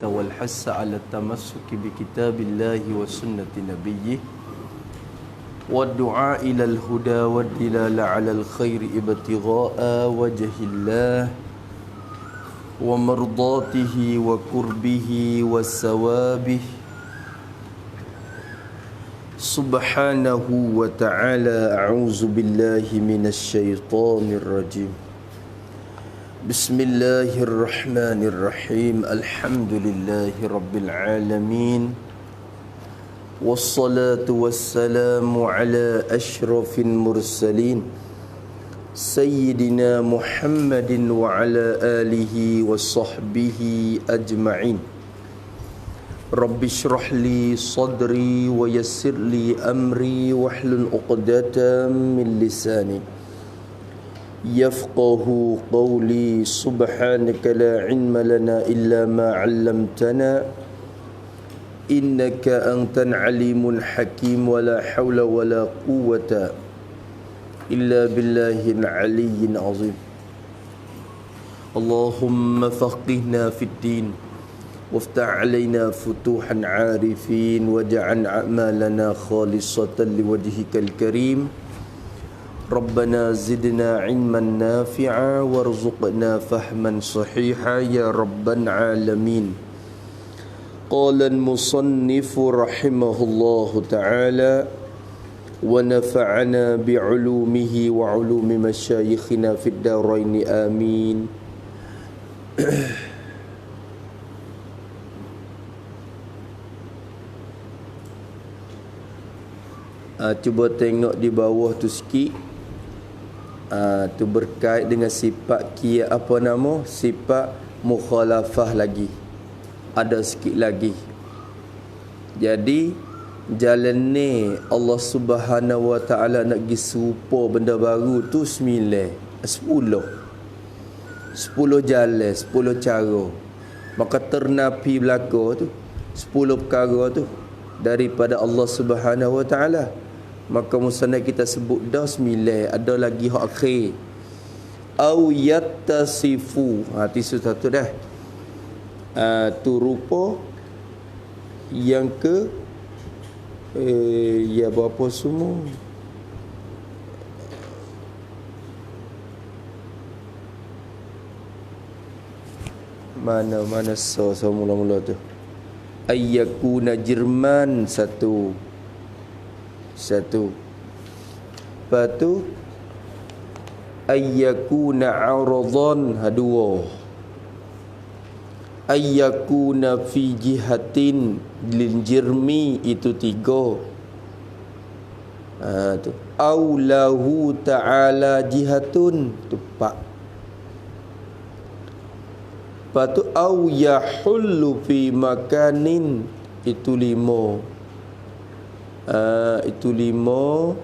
والحث على التمسك بكتاب الله وسنة نبيه والدعاء إلى الهدى والدلالة على الخير ابتغاء وجه الله ومرضاته وقربه وثوابه سبحانه وتعالى. أعوذ بالله من الشيطان الرجيم. بسم الله الرحمن الرحيم. الحمد لله رب العالمين والصلاة والسلام على أشرف المرسلين سيدنا محمد وعلى آله وصحبه أجمعين. رب اشرح لي صدري ويسر لي أمري واحلل عقدة من لساني يفقه قولي. سبحانك لا علم لنا إلا ما علمتنا إنك أنت العليم الحكيم ولا حول ولا قوة إلا بالله العلي العظيم. اللهم فقهنا في الدين وافتح علينا فتوحا عارفين واجعل أعمالنا خالصة لوجهك الكريم. ربنا زدنا علما نافعا وارزقنا فهما صحيحا يا رب العالمين. قال المصنف رحمه الله تعالى ونفعنا بعلومه وعلوم مشايخنا في الدارين آمين. Cuba tengok di bawah tu sikit. Tu berkait dengan sifat sifat mukhalafah lagi. Ada sikit lagi. Jadi jalan ni Allah Subhanahu Wa Taala nak gi serupa benda baru tu 10 jalan, 10 cara. Maka ternapi belaka tu 10 perkara tu daripada Allah Subhanahu Wa Taala. Maka musannaf kita sebut dah 9, ada lagi hak akhir. Au yattasifu. Tisu satu dah. Tu rupa yang ke ya berapa semua? Mana mula-mula tu. Ayyakuna Jerman satu. Lepas tu ayyakuna aradhan dua. Ayyakuna fi jihatin lil jirmi itu 3. Tu aulahu ta'ala jihatun tu 4. Lepas tu au yahullu fi makanin itu 5. Itu 5.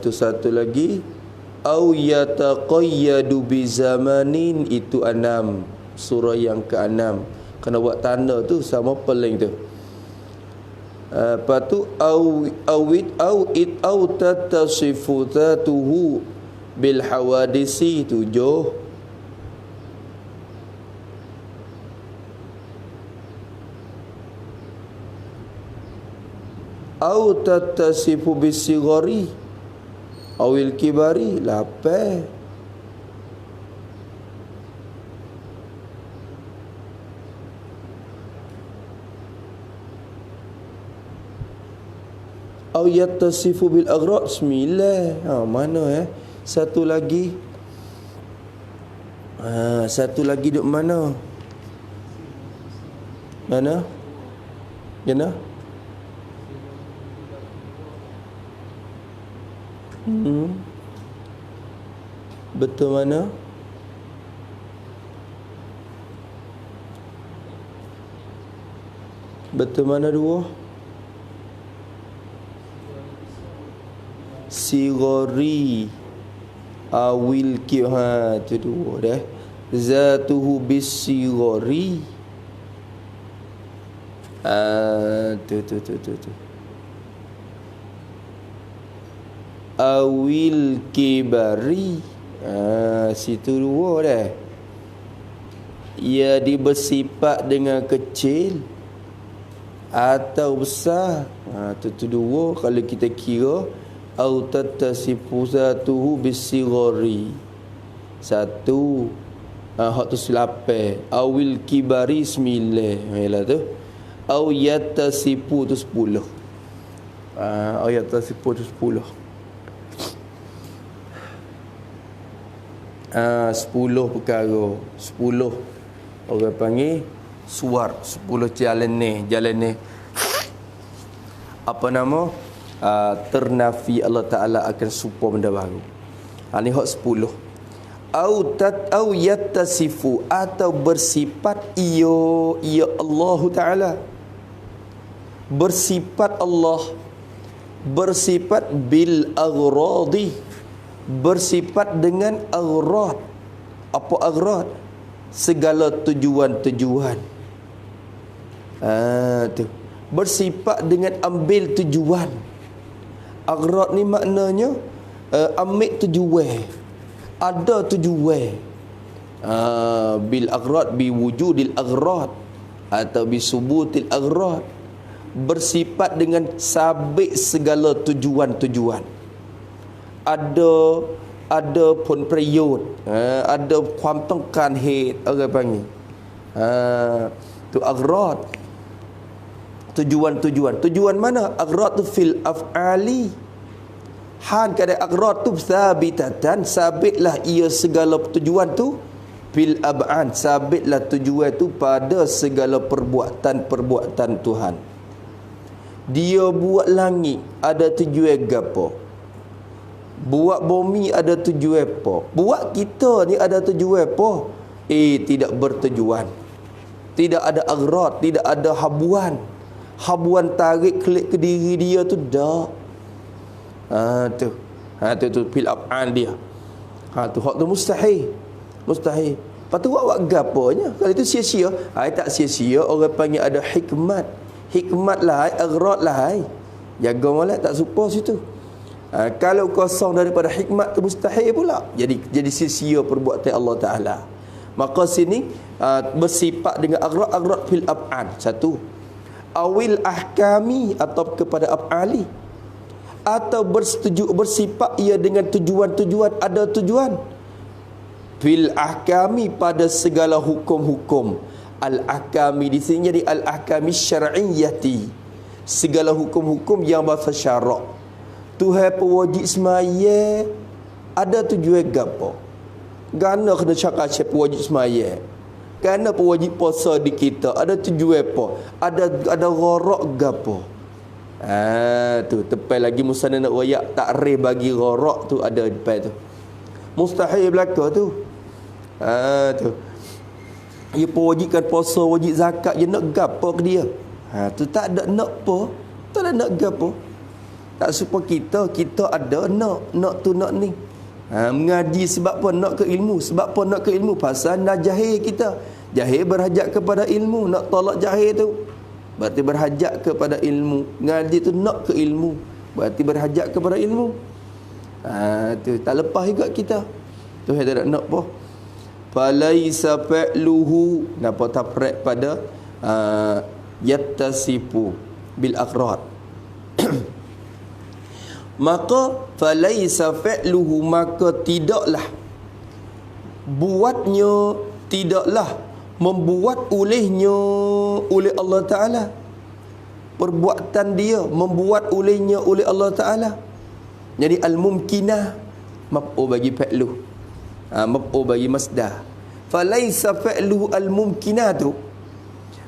Tu satu lagi au yataqayyadu bi zamanin itu 6. Surah yang ke-6. Kena buat tanda tu sama peling tu. Lepas tu au tatasifu zatuhu bil hawadisi 7. Au tattasifu bisigari awil kibari 8. Au yattasifu bil aghraq 9. Mana satu lagi. Satu lagi duk mana? Mana? Betul mana? Betul mana 2? Sigari awil tu 2 dah. Zatuhu bisigari. Tu. Awil kibari. Situ 2 dah. ia bersifat dengan kecil atau besar. Tu dua kalau kita kira. Au tattasifu zatuhu bisirari. Satu hak tu selape. Awil kibari sembilan. Yalah tu. Au yattasifu tu 10. Au yattasifu tu 10. 10 perkara. 10 orang panggil suar. 10 jalan ni. Apa nama? Ternafi Allah Ta'ala akan supaya benda baru. Ni hak 10. Au yattasifu atau bersifat ia Allah Ta'ala. Bersifat Allah. Bersifat bil aghradi. Bersifat dengan aghrad. Apa aghrad? Segala tujuan-tujuan. Tu. Bersifat dengan ambil tujuan. Aghrad ni maknanya ambil tujuan. Ada tujuan. Bil aghrad bi wujudil aghrad atau bi subutil aghrad. Bersifat dengan sabit segala tujuan-tujuan. Ada pun period, adaความต้องการเหตุ orang panggil. Tu aghrad. Tujuan mana? Aghrad tu fil af'ali. Han kada aghrad tu sabitatan, sabitlah ia segala tujuan tu fil ab'an, sabitlah tujuan tu pada segala perbuatan-perbuatan Tuhan. Dia buat langit ada tujuan gapo? Buat bumi ada tujuan apa? Buat kita ni ada tujuan apa? Tidak bertujuan. Tidak ada aghrad, tidak ada habuan. Habuan tarik klik ke diri dia tu dah. Tu fil af'al dia. Tu hak tu mustahil. Lepas tu buat gaponya? Kalau itu sia-sia, tak sia-sia, orang panggil ada hikmat. Hikmat lah, aghrad lah. Jaga molek tak suka situ. Kalau kosong daripada hikmat tu mustahil pula. Jadi sia-sia perbuatan Allah Ta'ala. Maka sini bersifat dengan aghrad fil af'al. Satu. Awil ahkami atau kepada af'ali. Atau bersifat ia dengan tujuan-tujuan, ada tujuan. Fil ahkami pada segala hukum-hukum. Al-ahkami di sini jadi al-ahkami syar'iyyati. Segala hukum-hukum yang bahasa syarak. Tuhan pewajib semaya ada tujuan gapo? Gana kena cakap pewajib semaya. Kerana pewajib puasa di kita ada tujuan apa? Ada gharak gapo? Tu tepai lagi musana nak wayak takrif bagi gharak tu ada depan tu. Mustahil belaka tu. Tu. Dia pewajibkan puasa, wajib zakat, dia nak gapo ke dia? Tu tak ada nak apa? Tak ada nak gapo? Tak supaya kita ada nak tu nak ni. Mengaji sebab apa? Nak ke ilmu. Sebab apa nak ke ilmu? Pasal nak jahil kita. Jahil berhajat kepada ilmu. Nak tolak jahil tu berarti berhajat kepada ilmu. Ngaji tu nak ke ilmu, berarti berhajat kepada ilmu. Tu tak lepas juga kita. Tu tak nak apa. Falaisa fa'luhu, napa taprek pada yattasifu bil aghrad. Maka falaisa fa'luhu, maka tidaklah buatnya, tidaklah membuat olehnya oleh Allah Ta'ala. Perbuatan dia membuat olehnya oleh Allah Ta'ala. Jadi al-mumkinah maf'ul bagi fa'lu, maf'ul bagi masdar. Falaisa fa'luhu al-mumkinah tu,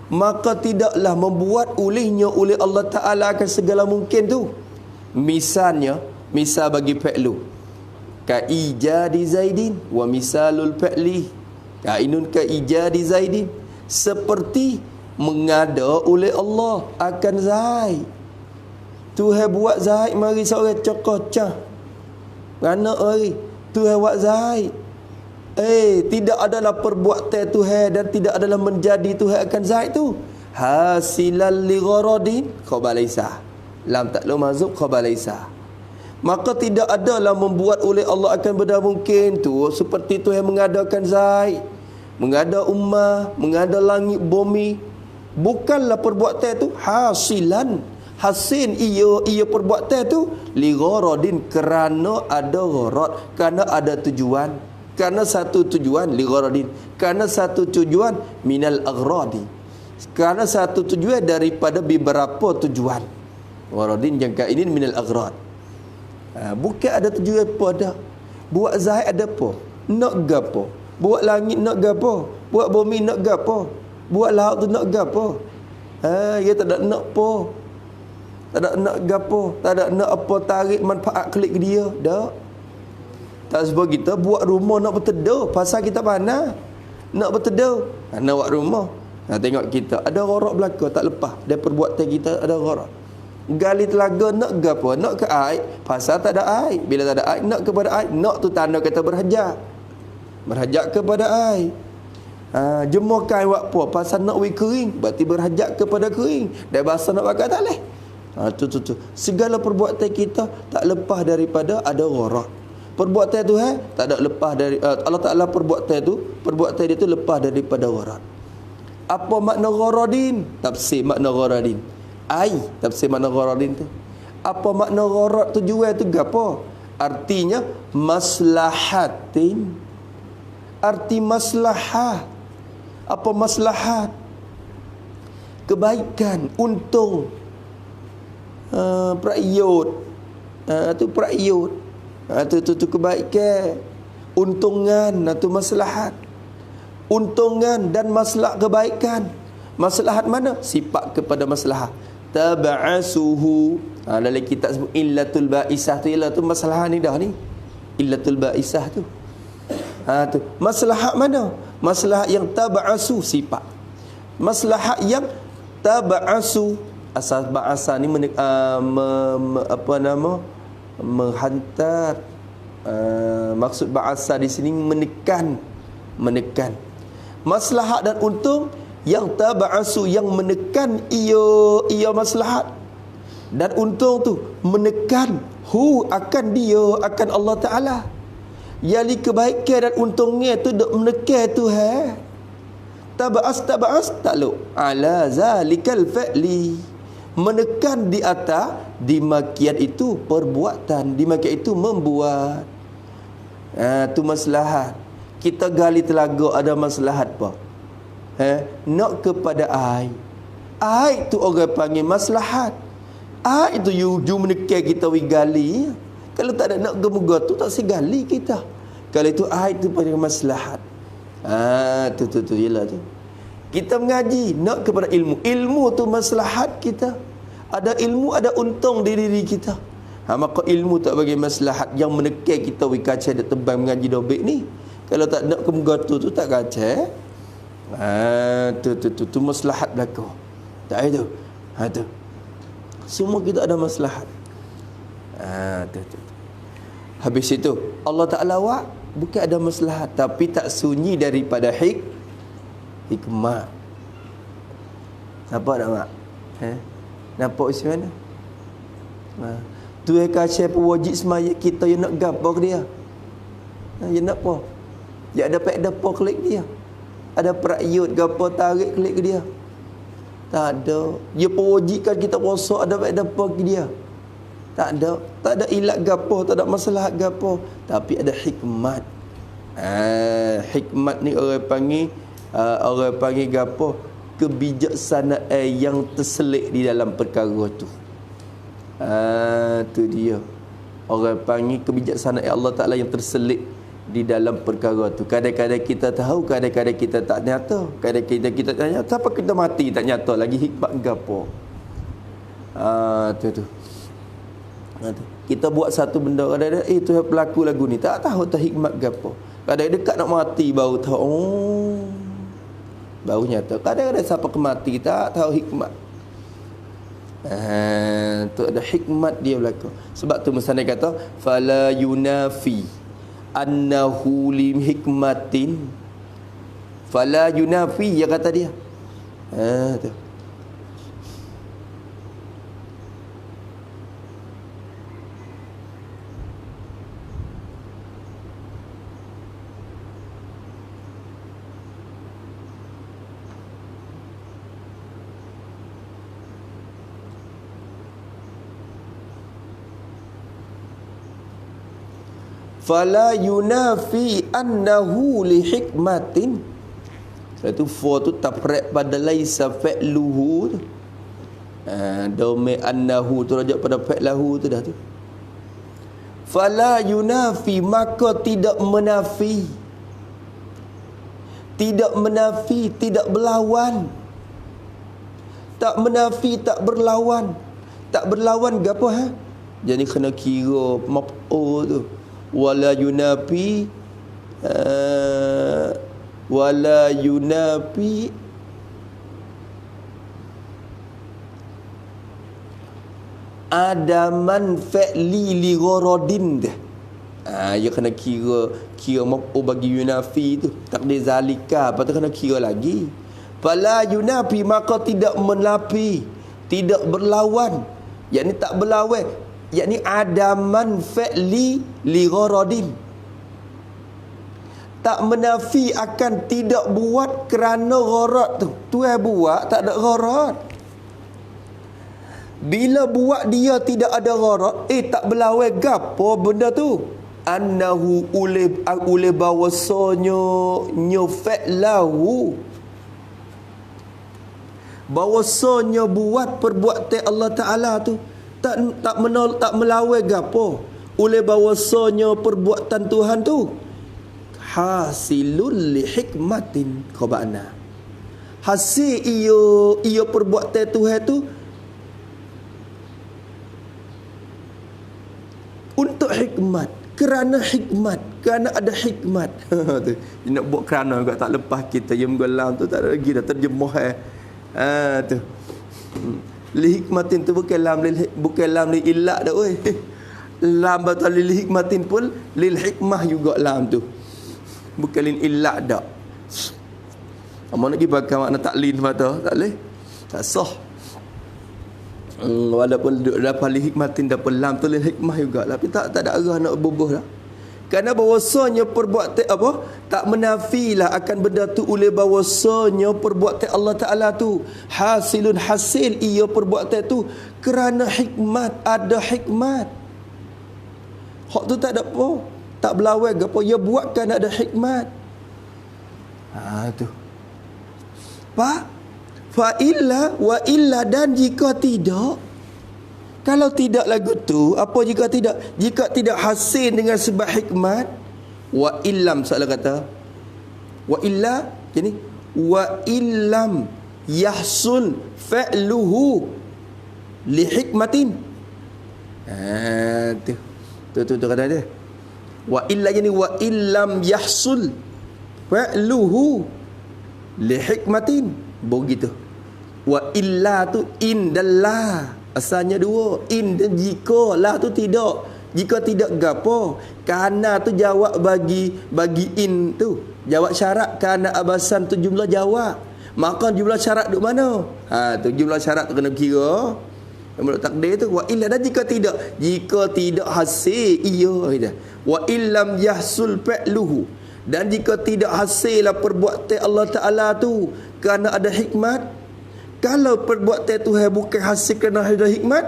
maka tidaklah membuat olehnya oleh Allah Ta'ala akan segala mungkin tu. Misalnya, misal bagi fa'lu ka ijadi zaidin wa misalul fa'li kainun ka ijadi zaidin, seperti mengada oleh Allah akan Zaid. Tuhan buat Zaid mari seorang cokocah. Kerana Tuhan buat Zaid. Tidak adalah perbuatan Tuhan dan tidak adalah menjadi Tuhan akan Zaid tu hasilan li gharadin khabalaisa. Lam tak lo mazub khabalaisa. Maka tidak adalah membuat oleh Allah akan benda mungkin tu seperti Tuhan mengadakan Zaid. mengada ummah, mengada langit bumi, bukanlah perbuatan itu hasilan, hasil ia perbuatan itu li gharadin, kerana ada gharad, kerana ada tujuan, kerana satu tujuan, li gharadin, kerana satu tujuan, minal aghradi, kerana satu tujuan daripada beberapa tujuan. Gharadin jangka ini minal aghrad. Bukan ada tujuan apa dah. Buat zahid ada apa? Nak gapo? Buat langit nak gapo? Buat bumi nak gapo? Buat laut tu nak gapo? Dia tak ada nak apa. Tak ada nak gapo, tak ada nak apa tarik manfaat klik dia. Dak. Tak sebab kita buat rumah nak berteduh, pasal kita panas. Nak berteduh, nak buat rumah. Tengok kita ada gharak belaka tak lepas. Dari perbuatan kita ada gharak. Gali telaga nak gapo? Nak ke air, pasal tak ada air. Bila tak ada air, nak kepada air. Nak tu tanda kata berhajat. Berhajat kepada air. Jemur kain buat apa? Pasal nak we kering, berarti berhajat kepada kering. Dan bahasa nak pakai tak leh. Tu. Segala perbuatan kita tak lepas daripada ada gharak. Perbuatan tu tak ada lepas dari Allah Taala, perbuatan dia tu lepas daripada gharak. Apa makna gharadin? Tafsir makna gharadin. Tafsir makna gharadin tu. Apa makna gharad tujuan tu gapo? Artinya maslahatin. Arti maslahah. Apa maslahat? Kebaikan, untung. Praiyut. Tu praiyut. Tu kebaikan. Untungan, tu maslahat. Untungan dan maslahat kebaikan. Maslahat mana? Sifat kepada maslahat. Taba'asuhu. Dalam kitab sebut illatul ba'isah tu, ialah tu masalah ni dah ni. Illatul ba'isah tu. Tu maslahat mana? Maslahat yang taba'asu, sifat. Maslahat yang taba'asu, asas ba'asa ni menghantar. Maksud ba'asa di sini menekan. Maslahat dan untung yang taba'asu, yang menekan ia maslahat dan untung tu menekan akan Allah Taala. Yali kebaikan dan untungnya tu dok menekan tu taba'as takluk ala zalikal fa'li, menekan di atas dimakian itu perbuatan, dimakian itu membuat. Tu maslahat. Kita gali telaga ada maslahat apa? Nak kepada air. Air tu orang panggil maslahat. Air tu you menekan kita gali. Kalau tak ada nak gemuga tu tak segali kita. Kalau itu air tu panggil maslahat. Tu ialah tu. Kita mengaji nak kepada ilmu. Ilmu tu maslahat kita. Ada ilmu, ada untung di diri kita. Maka ilmu tak bagi maslahat yang menekan kita kaca dak tebang mengaji dobek ni. Kalau tak nak kemuga tu tak kaca. Tu maslahat belaka. Tak itu. Tu. Semua kita ada maslahat. Tu. Habis itu Allah Taala bukan ada maslahat, tapi tak sunyi daripada hikmah. Nampak tak mak? Nampak isi mana? Tu yang kaca pewajib semaya kita yang nak gapo ke dia. Yang nak apa? Yang dapat apa klik dia. Ada praiyut gapo tarik klik ke dia. Tak ada. Dia pewajibkan kita puasa ada apa ke dia. Tak ada. Tak ada ilat gapo, tak ada masalah gapo, tapi ada hikmat. Hikmat ni orang panggil gapo? Kebijaksanaan yang terselit di dalam perkara tu. Tu dia. Orang panggil kebijaksanaan Allah Taala yang terselit di dalam perkara tu. Kadang-kadang kita tahu, kadang-kadang kita tak nyata. Kadang-kadang kita tak nyata, apa kita mati tak nyata lagi hikmat gapo. Tu. Kita buat satu benda, kadang-kadang tu yang berlaku lagu ni tak tahu tak hikmat gapo. Kadang-kadang dekat nak mati baru tahu. Baru nyata. Kadang-kadang siapa kemati tak tahu hikmat. Tu ada hikmat dia berlaku. Sebab tu Musannif kata fala yunafi annahu lim hikmatin. Fala yunafi, dia kata dia. Tu. fala yunafi annahu li hikmatin. Itu fa tu taprek pada laisa fa'luhu tu. Domain annahu tu rajak pada fa'lahu tu dah tu. Fala yunafi, maka tidak menafi. Tidak menafi, tidak berlawan. Tak menafi, tak berlawan. Tak berlawan ke apa ha? Jadi kena kira maf'ul tu. Wala yunafi wala yunafi adaman fa'li li gharadin dah. Ya kena kira maf'ul bagi yunafi tu. Takdir zalika, lepas tu kena kira lagi. Fala yunafi, maka tidak menafi, tidak berlawan. Yakni tak berlawan. Yakni adaman fa'li li gharadin. Tak menafi akan tidak buat kerana gharad tu. Tuan buat tak ada gharad. Bila buat dia tidak ada gharad, tak berlawan gapo benda tu? Annahu ule bahawasanya fa'lahu, bahawasanya buat perbuatan Allah Ta'ala tu tak melawan gapo? Ule bahawasanya perbuatan Tuhan tu hasilul li hikmatin khabana. Hasil ia perbuatan Tuhan tu untuk hikmat, kerana hikmat, kerana ada hikmat. Tu dia nak buat kerana juga tak lepas kita yang gelam tu tak ada lagi dah terjemah tu. Li hikmatin tu bukan lam li illah dah oi. Lam batal li hikmatin pun lil hikmah juga lam tu. Bukan lin illah dak. Amun nak pergi pakai makna taklin mata tak leh. Tak sah. Walaupun dapat li hikmatin dapat lam tu lil hikmah juga, tapi tak ada arah nak bubuh dah. Kerana bahawasanya perbuatan apa? Tak menafilah akan benda tu oleh bahawasanya perbuatan Allah Ta'ala tu hasilun hasil ia perbuatan tu kerana hikmat, ada hikmat. Hak tu tak ada apa, tak berlawan ke apa, ia buatkan ada hikmat. Tu. Fa illa wa illa, dan jika tidak, kalau tidak lagu tu, apa jika tidak? Jika tidak hasil dengan sebab hikmat, wa illam, salah kata. Wa illa, jadi wa illam yahsul fa'luhu li hikmatin. Tu kata dia. Wa illa, jadi wa illam yahsul fa'luhu li hikmatin. Begitu. Wa illa tu indallah. Asalnya dua. In dan jika, lah tu tidak. Jika tidak gapo? Kana tu jawab bagi in tu. Jawab syarat. Kana abasan tu jumlah jawab. Maka jumlah syarat duk mana? Tu jumlah syarat tu kena kira. Menurut takdir tu wa illa, dan jika tidak. Jika tidak hasil ia. Wa illam yahsul fa'luhu, dan jika tidak hasil lah perbuatan Allah Ta'ala tu kerana ada hikmat. Kalau perbuatan Tuhan bukan hasil kerana ada hikmat,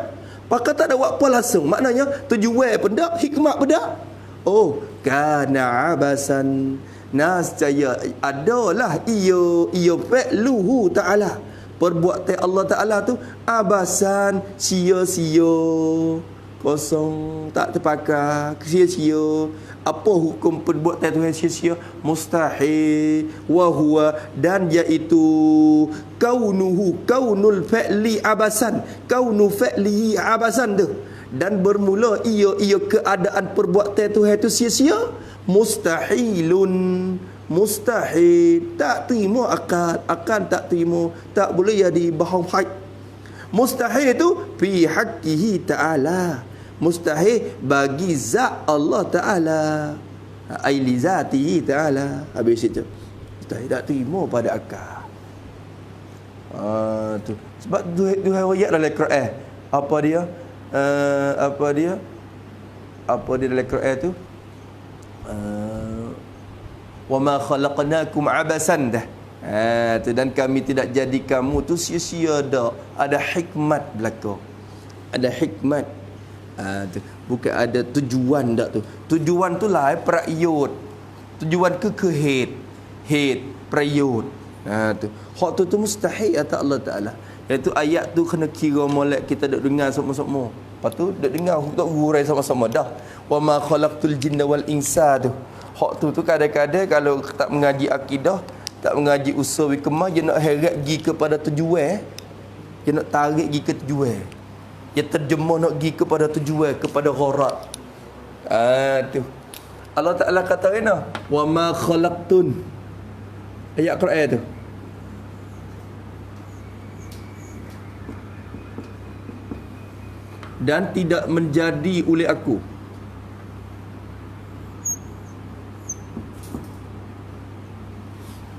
maka tak ada buat apa langsung. Maknanya tujuan pun tak, hikmat pun tak. Kana abasan, nascaya adalah ia fa'luhu Ta'ala, perbuatan Allah Ta'ala tu abasan, sia-sia, kosong, tak terpakai, sia-sia. Apa hukum perbuatan Tuhan sia-sia? Mustahil. Wa huwa, dan iaitu kaunul fa'li abasan, kaunu fa'lihi abasan tu, dan bermula ia keadaan perbuatan Tuhan tu sia-sia. Mustahilun, mustahil, tak terima akal tak terima, tak boleh jadi bahan haid. Mustahil itu fi haqqihi ta'ala, mustahil bagi zat Allah Ta'ala, ai li zatihi Ta'ala. Habis itu mustahil tak terima pada akal. Tu sebab Tuhan ayat dalam Quran, apa dia dalam Quran tu, wa ma khalaqnakum abasan dah. Tu, dan kami tidak jadi kamu tu sia-sia dak. Ada hikmat belaka. Ada hikmat. Tu. Bukan ada tujuan tak tu. Tujuan tu lah prayut. Tujuan ke head prayut. Tu. Hak tu mustahil atas Allah Taala. Iaitu ayat tu kena kira molek kita duk dengar sama-sama. Lepas tu duk dengar tak gurai sama-sama dah. Wa ma khalaqtul jinna wal insa tu. Hak tu kadang-kadang kalau tak mengaji akidah, tak mengaji usul hikmah, dia nak heret pergi kepada tujuan. Dia nak tarik pergi ke tujuan. Dia terjemah nak pergi kepada tujuan, kepada gharat. Tu. Allah Ta'ala kata kena, wa ma khalaqtun. Ayat Quran tu. Dan tidak menjadi oleh aku.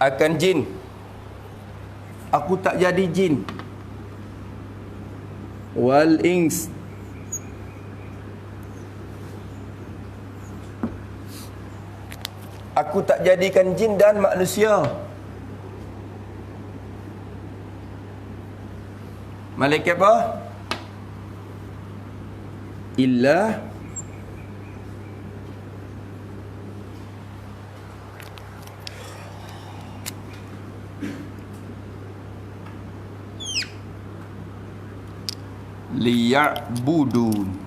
Akan jin. Aku tak jadi jin. Wal ings. Aku tak jadikan jin dan manusia. Malaikat apa? Illa liya'budun.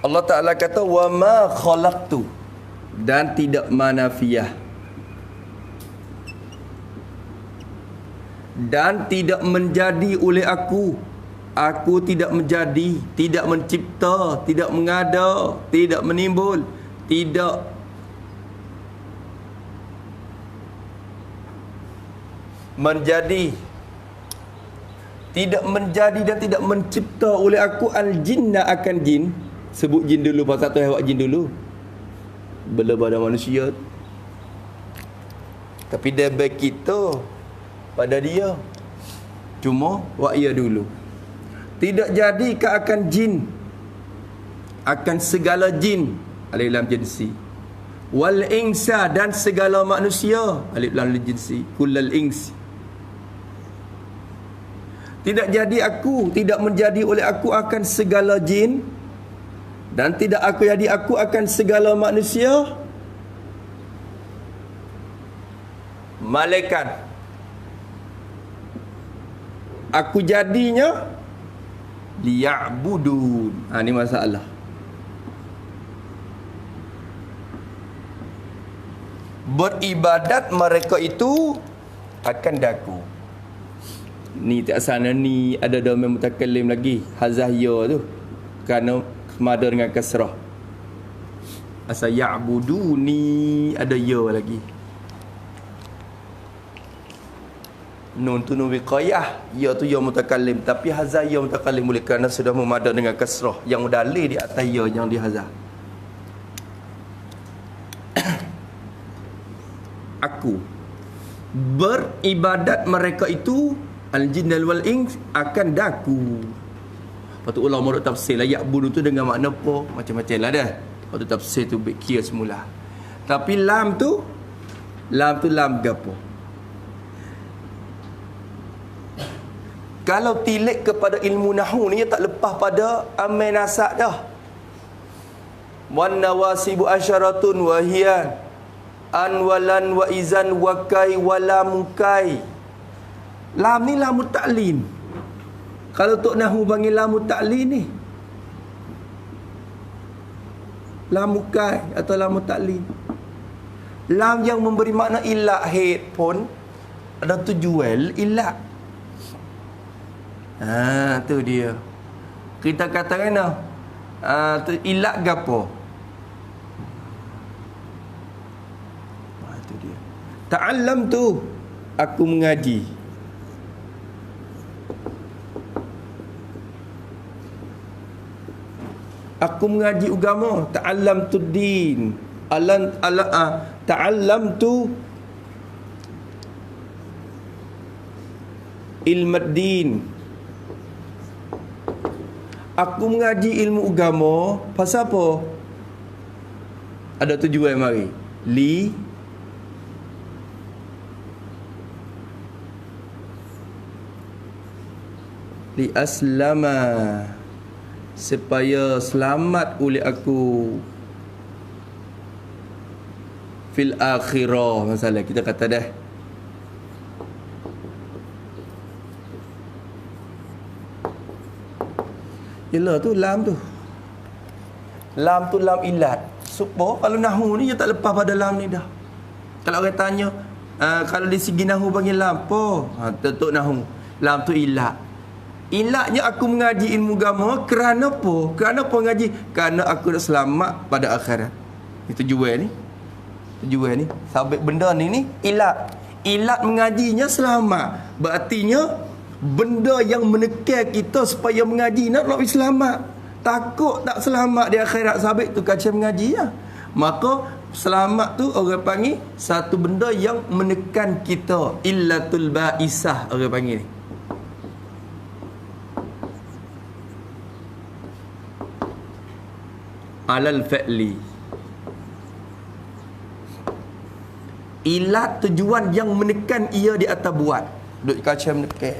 Allah Ta'ala kata wa ma khalaqtu, dan tidak manafiyah, dan tidak menjadi oleh aku. Aku tidak menjadi, tidak mencipta, tidak mengada, tidak menimbul, tidak menjadi, tidak menjadi dan tidak mencipta oleh aku al-jinna, akan jin. Sebut jin dulu, pasal tu awak jin dulu. Belum ada manusia. Tapi dia baik kita pada dia. Cuma wa'ya dulu. Tidak jadi ke akan jin, akan segala jin, alif lam jinsi. Wal insa, dan segala manusia, alif lam jinsi, kullal ins. Tidak jadi aku, tidak menjadi oleh aku akan segala jin, dan tidak aku jadi aku akan segala manusia. Malaikat aku jadinya liya'budun. Ini masalah. Beribadat mereka itu akan daku. Ni tak sana ni ada domain mutakallim lagi, hazahya tu. Kerana semada dengan kasrah. Asal ya'buduni ada ya lagi. Nun tu nun wiqayah, ya tu ya mutakallim, tapi hazah ya mutakallim boleh kerana sudah memada dengan kasrah yang dalil di atas ya yang di hazah. Aku beribadat mereka itu al-jin wal ins akan daku. Lepas tu ulama duk tafsir lah ya'budu tu dengan makna apa, macam-macam lah dah. Lepas tu tafsir tu kira semula. Tapi lam tu lam gapo? Kalau tilik kepada ilmu nahwu ni tak lepas pada amal nasak dah. Wan nawasibu asyaratun wa hiya an walan wa izan wa kai wala mukai. Lam ni lam ta'lin. Kalau tok nahwu panggil lam ta'lin ni, lam mukai atau lam ta'lin. Lam yang memberi makna ilak head pun ada tujuan ilak. Tu dia. Kita katakan tu ilak gapo? Tu dia. Ta'allam tu aku mengaji. Aku mengaji agama. Ta'allamtu din. Ta'allamtu ilmad din. Aku mengaji ilmu agama pasal apa? Ada tujuan mari. Li aslama, supaya selamat oleh aku fil akhirah. Masalah kita kata dah, yelah tu lam tu. Lam tu lam ilat. Supaya kalau nahu ni dia tak lepas pada lam ni dah. Kalau orang tanya, kalau di segi nahu panggil lam apa? Tentu nahu. Lam tu ilat. Ilatnya aku mengaji ilmu agama kerana apa? Kerana apa mengaji? Kerana aku nak selamat pada akhirat. Itu tujuan ni. Tujuan ni. Sabit benda ni ilat. Ilat mengajinya selamat. Berartinya benda yang menekan kita supaya mengaji nak selamat. Takut tak selamat di akhirat, sabit tu kaca mengaji ya. Maka selamat tu orang panggil satu benda yang menekan kita. Illatul ba'isah orang panggil ni. Alal fa'li. Ilat tujuan yang menekan ia di atas buat. Duk kaca menekan.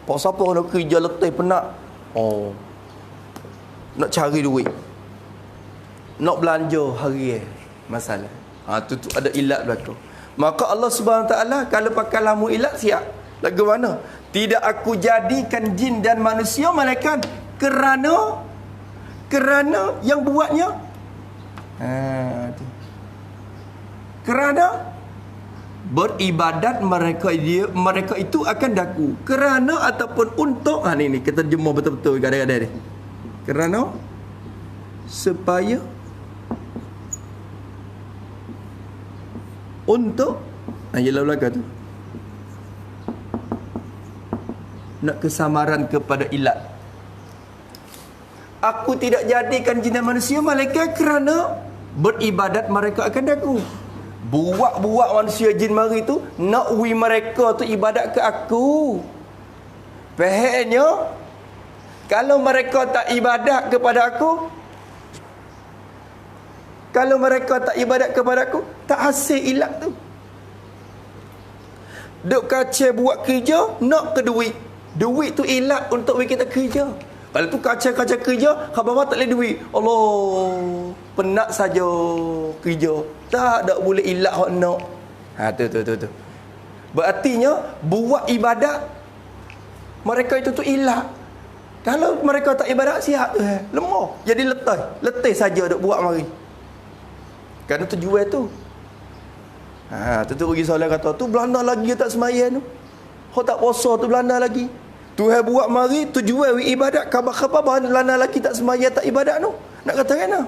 Pak siapa nak kerja letih penat? Oh. Nak cari duit. Nak belanja hari masalah. Tu ada ilat belakang. Maka Allah Subhanahu Wa Taala kalau pakai lamu ilat siap. Lagu mana? Tidak aku jadikan jin dan manusia malaikat kerana yang buatnya tu. Kerana beribadat mereka itu akan daku. Kerana ataupun untuk ni kita terjemah betul-betul kadang-kadang ni. Kerana supaya untuk yelah belakang tu nak kesamaran kepada ilat. Aku tidak jadikan jin dan manusia malaikat kerana beribadat mereka akan daku. Buat manusia jin mari tu nak mereka tu ibadat ke aku. Fahamnya kalau mereka tak ibadat kepada aku, tak hasil ilat tu. Duk kaca buat kerja nak ke duit. Duit tu ilat untuk kita kerja. Kalau tu kaca-kaca kerja, khabar tak boleh duit. Allah, penat saja kerja. Tak boleh ilat hak nak. Tu. Berartinya buat ibadat mereka itu tu ilat. Kalau mereka tak ibadat sihat tu lemah. Jadi letih saja duk buat mari. Kerana tujuan tu. Tu pergi soalan kata tu Belanda lagi tak sembahyang tu. Kau tak puasa tu Belanda lagi. Tuhan buat mari tujuan ibadat, khabar-khabar bahan Belanda lagi tak sembahyang tak ibadat tu. Nak kata kan?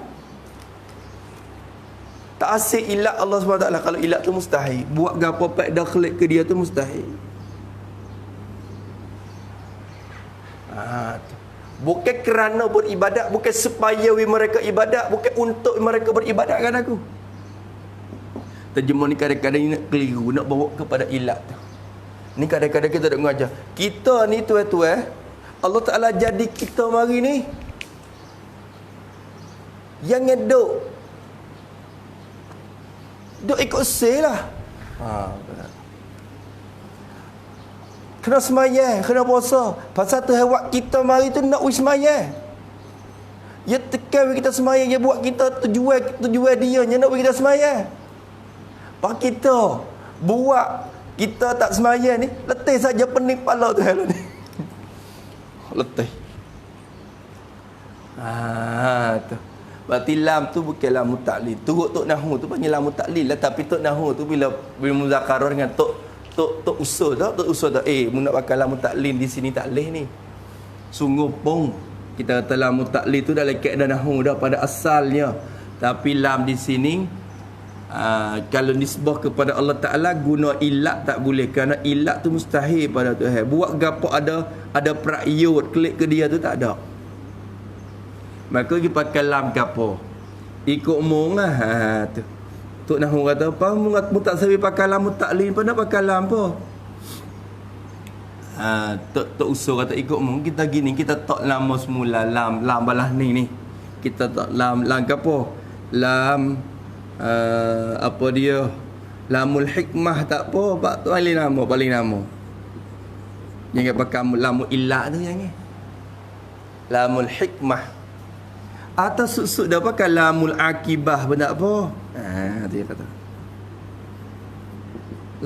Tak asyik ilat Allah SWT. Kalau ilat tu mustahil. Buat gapo pak dah klik ke dia tu mustahil. Bukan kerana beribadat, bukan supaya mereka ibadat, bukan untuk mereka beribadat kan aku. Terjemah ni kadang-kadang nak keliru, nak bawa kepada ilat tu. Ni kadang-kadang kita nak mengajar. Kita ni tuan-tuan, Allah Ta'ala jadi kita mari ni yang duk ikut sel lah. Kena semayang, kena puasa. Pasal tu hewat kita mari tu nak semayang. Dia tekan kita semayang, dia buat kita tujuan dia nak kita semayang. Pak kita buat kita tak semayang ni, letih saja pening kepala tu hello ni. Letih. Tu. Berarti lam tu bukan lam mutaklil. Turut tok nahu tu panggil lam mutaklil lah, tapi tok nahu tu bila muzakarah dengan tok usul tak? Tok usul tak? Mu nak pakai lam mutaklil di sini tak leh ni. Sungguh pun kita kata lam mutaklil tu dalam kaedah nahu dah pada asalnya. Tapi lam di sini kalau nisbah kepada Allah Ta'ala guna ilat tak boleh, kerana ilat tu mustahil pada Tuhan. Buat gapo ada prakyut klik ke dia tu tak ada. Maka kita pakai lam gapo? Ikut umum lah. Tu. Tok Nahwu kata apa? Mu tak sabi pakai lam taklil pun nak pakai lam apa? Tok usul kata ikut umum. Kita gini, kita tak lama semula lam balah ni. Kita tak lam gapo? Lam apa dia? Lamul hikmah tak apa, pak tu paling nama. Jangan pakai lamul illah tu jangan. Lamul hikmah. Atau susuk dah pakai lamul akibah pun tak apa. Dia kata.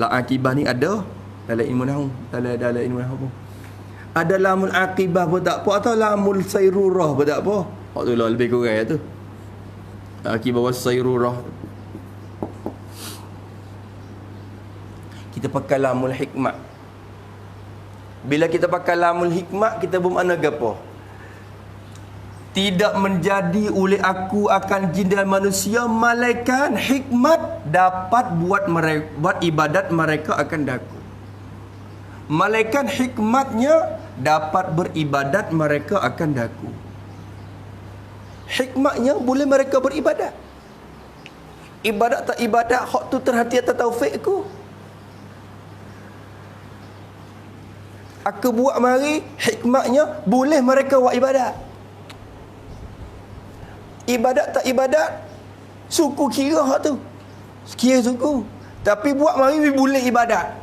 Lam akibah ni ada dalam ilmu nahwu, dalam ilmu nahwu. Ada lamul akibah pun tak apa, atau lamul sayrurah pun tak apa. Waktu lah lebih kurang tu. Akibah was sayrurah. Kita pakai lamul hikmah. Bila kita pakai lamul hikmah, kita bermakna apa? Tidak menjadi oleh aku akan jin dan manusia, malaikat hikmat dapat buat ibadat mereka akan daku. Malaikat hikmatnya dapat beribadat mereka akan daku. Hikmatnya boleh mereka beribadat. Ibadat tak ibadat, hak tu terhati atas taufikku. Aku buat mari, hikmatnya boleh mereka buat ibadat. Ibadat tak ibadat, suku kira hak tu. Kira suku. Tapi buat mari boleh ibadat.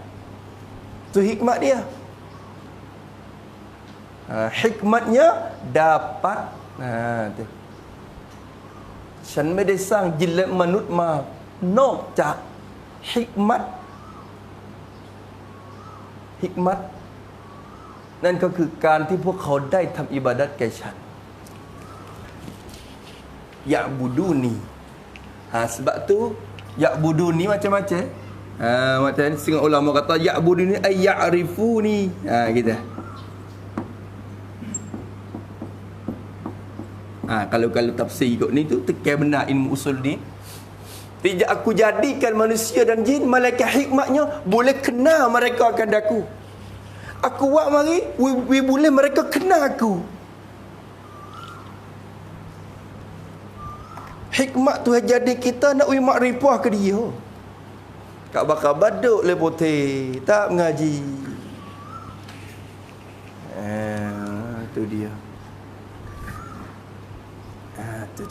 Tu hikmat dia. Hikmatnya dapat. Tu. Shan medesang jilid manut ma nok jak hikmat นั่นก็คือการที่พวกเขาได้ทำอิบาดัตแก่ฉันยะบูดูนีsebab tu ya budu ni macam-macam. Macam setengah ulama kata ya budu ni ay ya'rifuni. Gitu. Kalau tafsir ikut ni tu tekan benar ilmu usul ni. Tidak aku jadikan manusia dan jin malaikat hikmatnya boleh kenal mereka akan daku. Aku buat mari boleh mereka kenal aku. Hikmat tu jadi kita nak makrifah ke dia. Kak bakal baduk le putih, tak mengaji. Tu dia. Tu.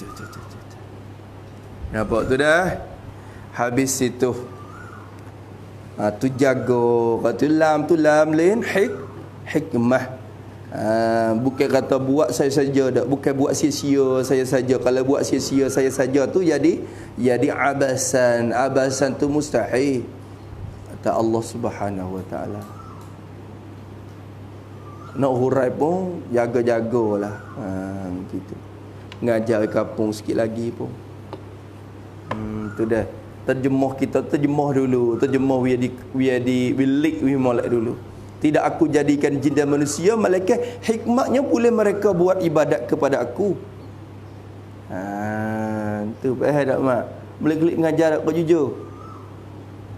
Nampak tu dah. Habis itu. Tu jago. Tu lam lain hikmah. Bukan kata buat saya saja dak, bukan buat sia-sia saya saja. Kalau buat sia-sia saya saja tu jadi abasan tu mustahil. Kata Allah Subhanahu Wa Taala. Nak hurai pun jaga-jagalah. Gitu. Ngajar kampung sikit lagi pun. Tu dah. Terjemah dulu. Terjemah we leak we molek dulu. Tidak aku jadikan jin dan manusia, malaikat hikmatnya boleh mereka buat ibadat kepada aku. Tu faham tak mak? Boleh klik mengajar tak kau jujur?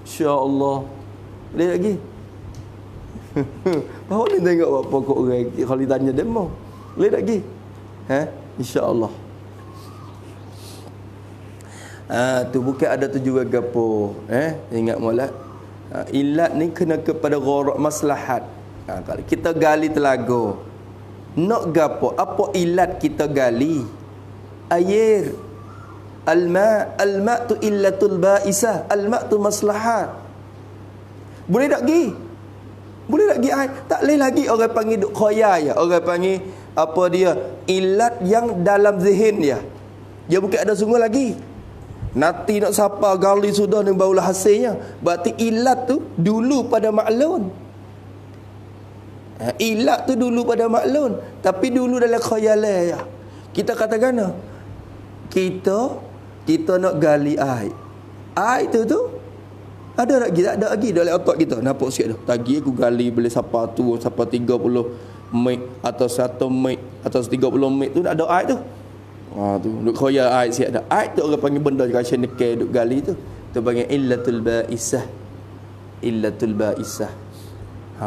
Insya-Allah. Boleh lagi? Bawa ni tengok apa kok orang kalau ditanya demo. Boleh lagi? Insya-Allah. Tu bukan ada tu juga gapo. Ingat molek. Ilat ni kena kepada gharak maslahat. Kalau kita gali telaga, nak gapo? Apa ilat kita gali? Air. Al-ma tu illatul ba'isah. Al-ma tu maslahat. Boleh tak gi? Boleh tak gi air? Tak boleh lagi orang panggil duk khayal ya. Orang panggil apa dia? Ilat yang dalam zihin dia. Dia bukan ada sungguh lagi. Nanti nak sapa gali sudah ni barulah hasilnya. Berarti ilat tu dulu pada maklun. Ilat tu dulu pada maklun. Tapi dulu dalam khayalan ya. Kita katakan kita nak gali air. Air tu ada lagi tak ada lagi dalam otak kita. Nampak sikit tu. Tadi aku gali boleh sapa tu sapa 30 mik atau 1 mik atau 30 mik tu ada air tu. Tu duk khoya air siap dah. Air tu orang panggil benda macam nekel duk gali tu. Tu panggil illatul ba'isah. Illatul ba'isah.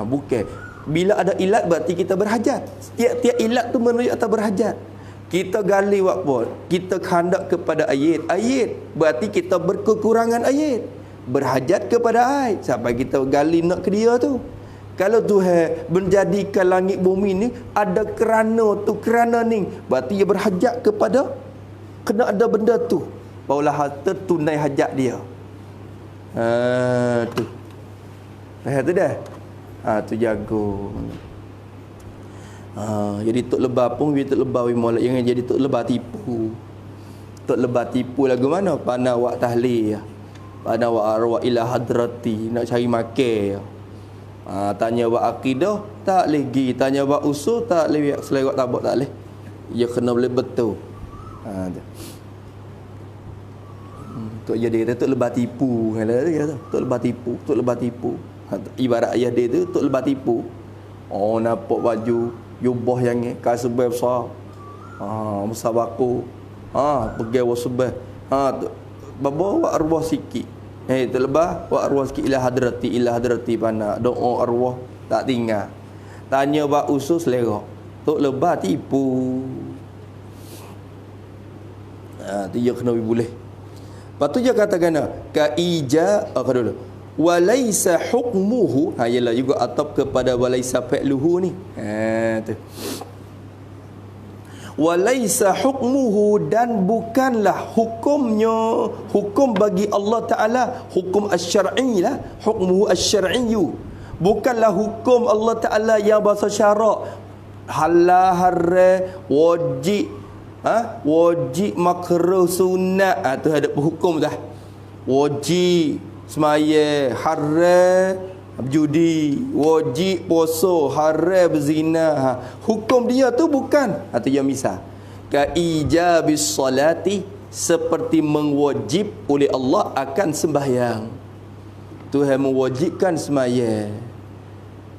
Bukan. Bila ada ilat berarti kita berhajat. Tiap-tiap ilat tu menunjuk atas berhajat. Kita gali apa? Kita hendak kepada ayat. Ayat berarti kita berkekurangan ayat. Berhajat kepada ayat. Sampai kita gali nak ke dia tu. Kalau Tuhan menjadikan langit bumi ni ada kerana tu, kerana ni, berarti dia berhajat kepada, kena ada benda tu. Barulah tertunai hajat dia. Tu. Tu dah. Tu jago. Jadi tok lebah pun dia tok lebah molek, jangan jadi tok lebah tipu. Tok lebah tipu lagu mana? Pana wak tahlil. Pana wak arwah ila hadrati, nak cari makan. Tanya wak akidah tak lagi, tanya wak usul tak lagi, selewat tabak tak leh. Dia kena boleh betul. Tok jadi dia tok lebah tipu, tok lebah tipu, tok lebah tipu. Ibarat ayah dia tu tok lebah tipu. Oh, nampak baju jubah yang ni kasih besar. Besar baku. Pergi wasbah. Bawa arwah sikit. Terlebah wa arwah sikit ila hadrati pana. Doa arwah tak tinggal. Tanya bab usul selera. Tok lebah tipu. Tu dia kena boleh. Lepas tu dia katakan ka ija apa dulu? Walaisa hukmuhu, ialah juga atap kepada walaisa fa'luhu ni. Tu. Walaisa hukmuhu, dan bukanlah hukumnya, hukum bagi Allah Ta'ala, hukum asy-syar'i lah, hukmuhu asy-syar'iyyu. Bukanlah hukum Allah Ta'ala yang bahasa syarak. Halal, haram, wajib, wajib, makruh, sunat. Tu ada hukum dah. Wajib semaya, haram judi, wajib puasa, haram berzina. Hukum dia tu bukan. Atau yang misal ka ijabis salati, seperti mewajib oleh Allah akan sembahyang. Tuhan mewajibkan semaya,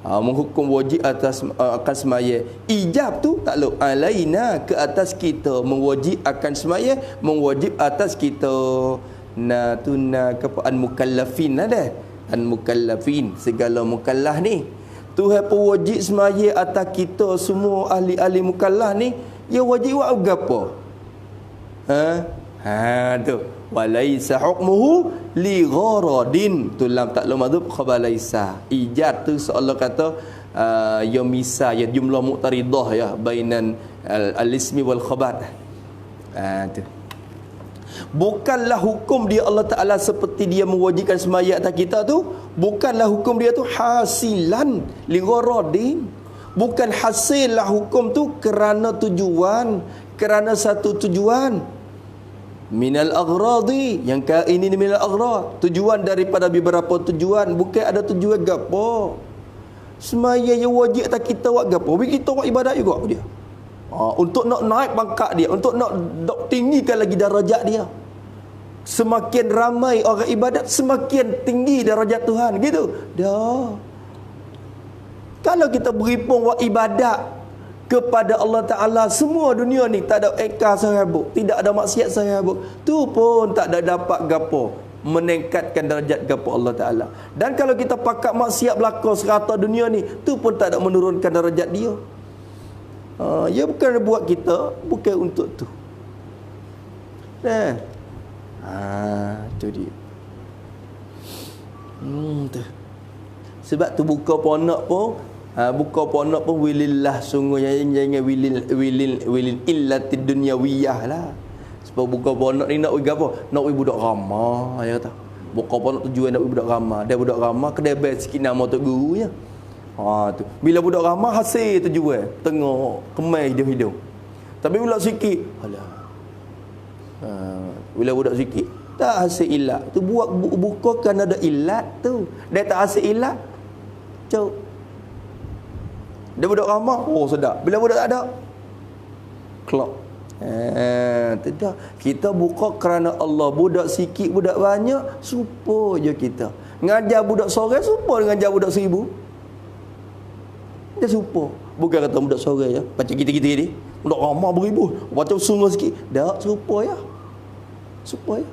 menghukum wajib atas akan semaya. Ijab tu takluk alaina, ke atas kita, mewajib akan semaya, mewajib atas kita. Natuna kepada mukallafin ada. An mukallafin, segala mukallaf ni. Tuhan pun wajib semaya atas kita semua ahli-ahli mukallaf ni. Ya wajib buat apa? Tu. Walaisa hukmuhu li gharadin. Tu lam taklum madzhab khabalaisa. Ijad tu seolah kata ya misa, ya jumlah muqtaridah ya bainan al-ismi wal khabar. Tu. Bukanlah hukum dia Allah Ta'ala seperti dia mewajibkan semaya atas kita tu. Bukanlah hukum dia tu hasilan li gharadin. Bukan hasillah hukum tu kerana tujuan, kerana satu tujuan. Minal aghradi, yang ini minal aghrad, tujuan daripada beberapa tujuan. Bukan ada tujuan gapo. Semaya yang wajib atas kita buat gapo? Kita buat ibadat juga dia. Untuk nak naik pangkat dia, untuk nak tinggikan lagi darajat dia. Semakin ramai orang ibadat, semakin tinggi darajat Tuhan, gitu. Dah. Kalau kita berhimpun buat ibadat kepada Allah Ta'ala, semua dunia ni tak ada ekar sahabuk, tidak ada maksiat sahabuk, tu pun tak ada dapat gapo meningkatkan darajat gapo Allah Ta'ala. Dan kalau kita pakat maksiat belaka serata dunia ni, tu pun tak ada menurunkan darajat dia. Ya bukan buat kita, bukan untuk tu. Tu dia. Tu. Sebab tu buka ponok pun wilillah, sungguh jangan wilil illatid dunyawiyah lah. Sebab buka ponok ni nak wi gapo? Nak wi budak ramah, ya kata. Buka ponok tujuan nak wi budak ramah. Dia budak ramah kedai bel sikit nama tok guru ya. Tu. Bila budak ramah hasil tu jual, tengok kemai hidung. Tapi budak sikit, alah. Bila budak sikit tak hasil ilat. Tu buat buka kan ada ilat tu. Dia tak hasil ilat. Cuk. Dia budak ramah, sedap. Bila budak tak ada, klop. Tidak. Kita buka kerana Allah. Budak sikit, budak banyak, supo je kita. Ngajar budak seorang, supo dengan ngajar budak 1000. Dia supo. Bukan kata budak seorang ya. Macam kita-kita ni. Budak ramah beribu. Macam sungguh sikit. Tak, supo ya. Supo ya.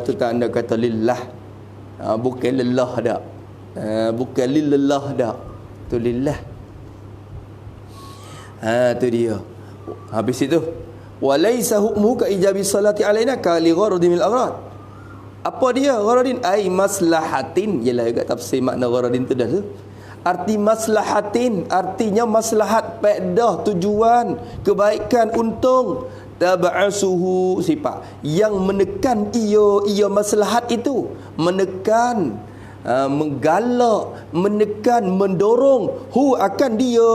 Tu tanda kata lillah. Bukan lillah dak. Bukan lillah dak. Tu lillah. Tu dia. Habis itu walaysa hukmuhu ka ijabi salati alaina ka li gharadin min al-aghrad. Apa dia gharadin? Ai maslahatin. Yalah juga tafsir makna gharadin tu dah tu. Arti maslahatin artinya maslahat, faedah, tujuan, kebaikan, untung. Tab'asuhu sifat yang menekan ia maslahat itu, menekan, menggalak, menekan, mendorong akan dia,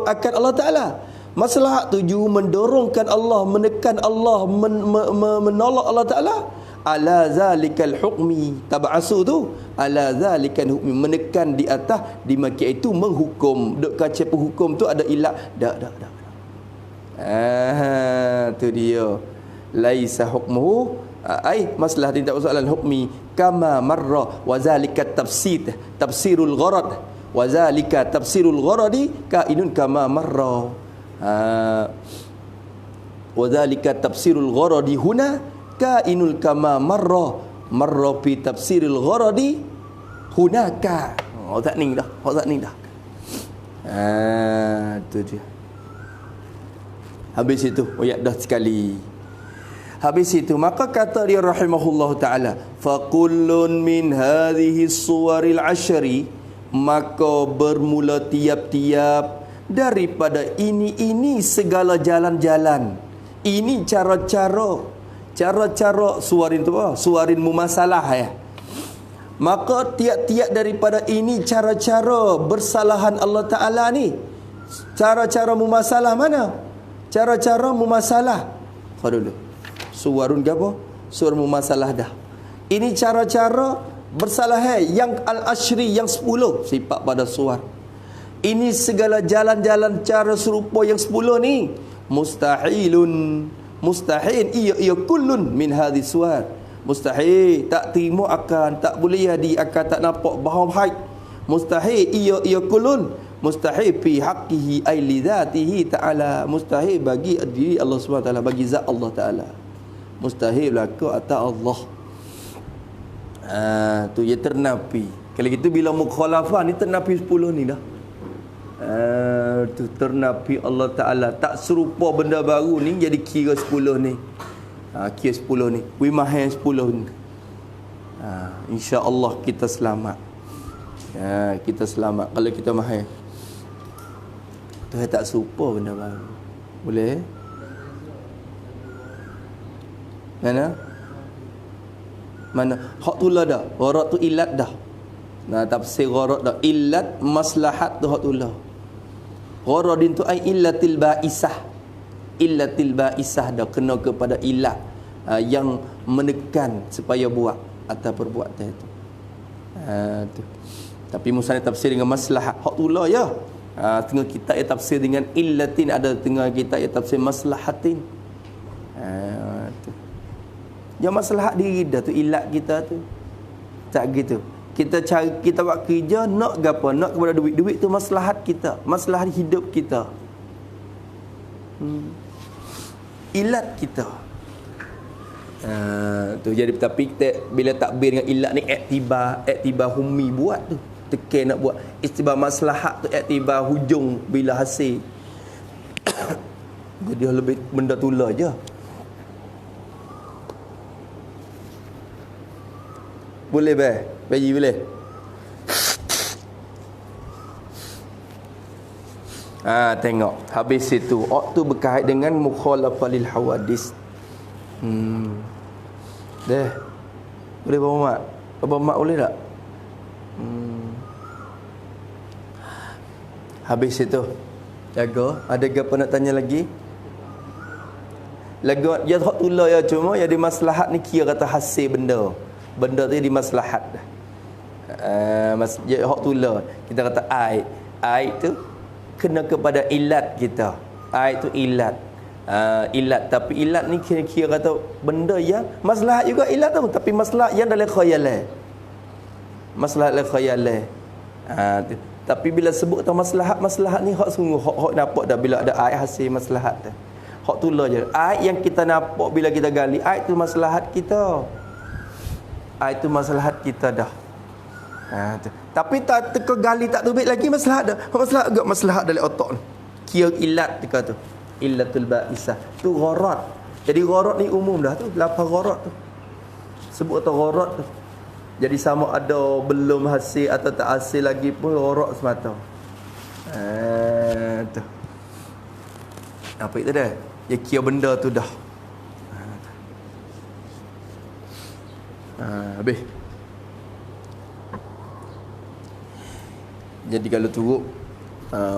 akan Allah Ta'ala. Maslahat tuju mendorongkan Allah, menekan Allah, menolak Allah Ta'ala. Ala zalikal hukmi, tab'asu tu ala zalikal hukmi, menekan di atas, di maki itu menghukum. Duk kaca penghukum tu ada ilat. Dak. Tu dia. Laisa hukmuhu ai masalah tidak soalan hukmi kama marra wa zalika tafsirul gharad wa zalika tafsirul gharadi kainun kama marra. Wa zalika tafsirul gharadi huna kainul kama marra fi tafsiril gharadi hunaka. Tak ni dah. Tu dia. Habis itu, dah sekali. Habis itu, maka kata dia rahimahullah ta'ala, faqullun min hadhihi suwaril ashri, maka bermula tiap-tiap daripada ini segala jalan-jalan. Ini cara-cara suwarin tu apa? Suwarin mumasalah ya. Maka tiap-tiap daripada ini cara-cara bersalahan Allah Ta'ala ni. Cara-cara mumasalah mana? Cara-cara mumasalah. Kau dulu. Suwarun ke apa? Suwarun mumasalah dah. Ini cara-cara bersalah yang al-ashri, yang 10 sifat pada suwar. Ini segala jalan-jalan cara serupa yang 10 ni. Mustahil ia kullun min hadhi suwar. Mustahil, tak terima akan, tak boleh jadi akan, tak nampak baham haid. Mustahil ia kullun. Mustahil fi haqqihi ay li dhatihi ta'ala. Mustahil bagi diri Allah SWT, bagi zat Allah Ta'ala. Mustahil berlaku atas Allah. Tu dia ternapi. Kalau gitu bila mukhalafah ni ternapi 10 ni dah. Tu ternapi Allah Ta'ala. Tak serupa benda baru ni jadi kira 10 ni. Kira 10 ni. Wimahai 10 ni. InsyaAllah kita selamat. Kita selamat kalau kita mahal. Tu tak serupa benda baru. Boleh? Mana? Hak tu lah dah. Gharat tu ilat dah. Nah, tafsir gharat dah. Ilat maslahat tu hak tu lah. Gharadin tu ai illatil ba'isah. Illatil ba'isah dah kena kepada ilat yang menekan supaya buat atau perbuatan itu. Tu. Tapi musannif tafsir dengan maslahat. Hak tu lah ya. Tengah kita tafsir dengan illatin, ada tengah kita tafsir maslahatin. Tu. Yang maslahat diri dah tu ilat kita tu. Tak gitu. Kita cari, kita buat kerja nak gapo? Nak kepada duit. Duit tu maslahat kita, maslahat hidup kita. Ilat kita. Tu jadi tapi kita bila takbir dengan ilat ni iktibar humi buat tu. Tekan nak buat istibar maslahat tu iktibar hujung bila hasil. Dia lebih benda tular je. Boleh bayi boleh. Tengok habis itu waktu berkait dengan mukhalafah lil hawadis. Deh. Boleh bawa mak? Bawa mak boleh tak? Habis itu jaga. Ada apa nak tanya lagi? Lagu ya hak tulah ya, cuma ya di maslahat ni kira kata hasil benda. Benda tu di maslahat dah. Ya hak tulah. Kita kata ai tu kena kepada ilat kita. Ai tu ilat. Ilat, tapi ilat ni kira kata benda yang maslahat juga ilat tu, tapi maslahat yang dalam khayalan. Maslahat dalam khayalan. Tapi bila sebut tentang maslahat ni hak sungguh hak nampak dah bila ada ayat hasil maslahat dah. Hak tu lah je. Ayat yang kita nampak bila kita gali, ayat tu maslahat kita. Ayat tu maslahat kita dah. Tapi tak teka gali tak tubik lagi maslahat dah. Maslahat agak maslahat dalam otak ni. Kira ilat dekat tu. Illatul ba'isah tu gharat. Jadi gharat ni umum dah tu, lafaz gharat tu. Sebut tu gharat tu. Jadi sama ada belum hasil atau tak hasil lagi pun gharat semata. Tu. Apa itu dah? Dia kira benda tu dah. Habis. Jadi kalau turut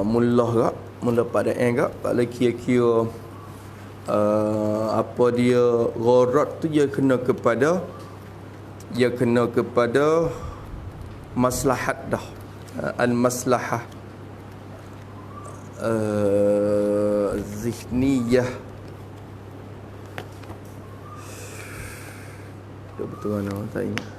mullah gak, mula pada gak, kalau kira-kira apa dia gharat tu dia kena kepada maslahat dah. Al-maslahah zihniyah. Betul mana tak ingat.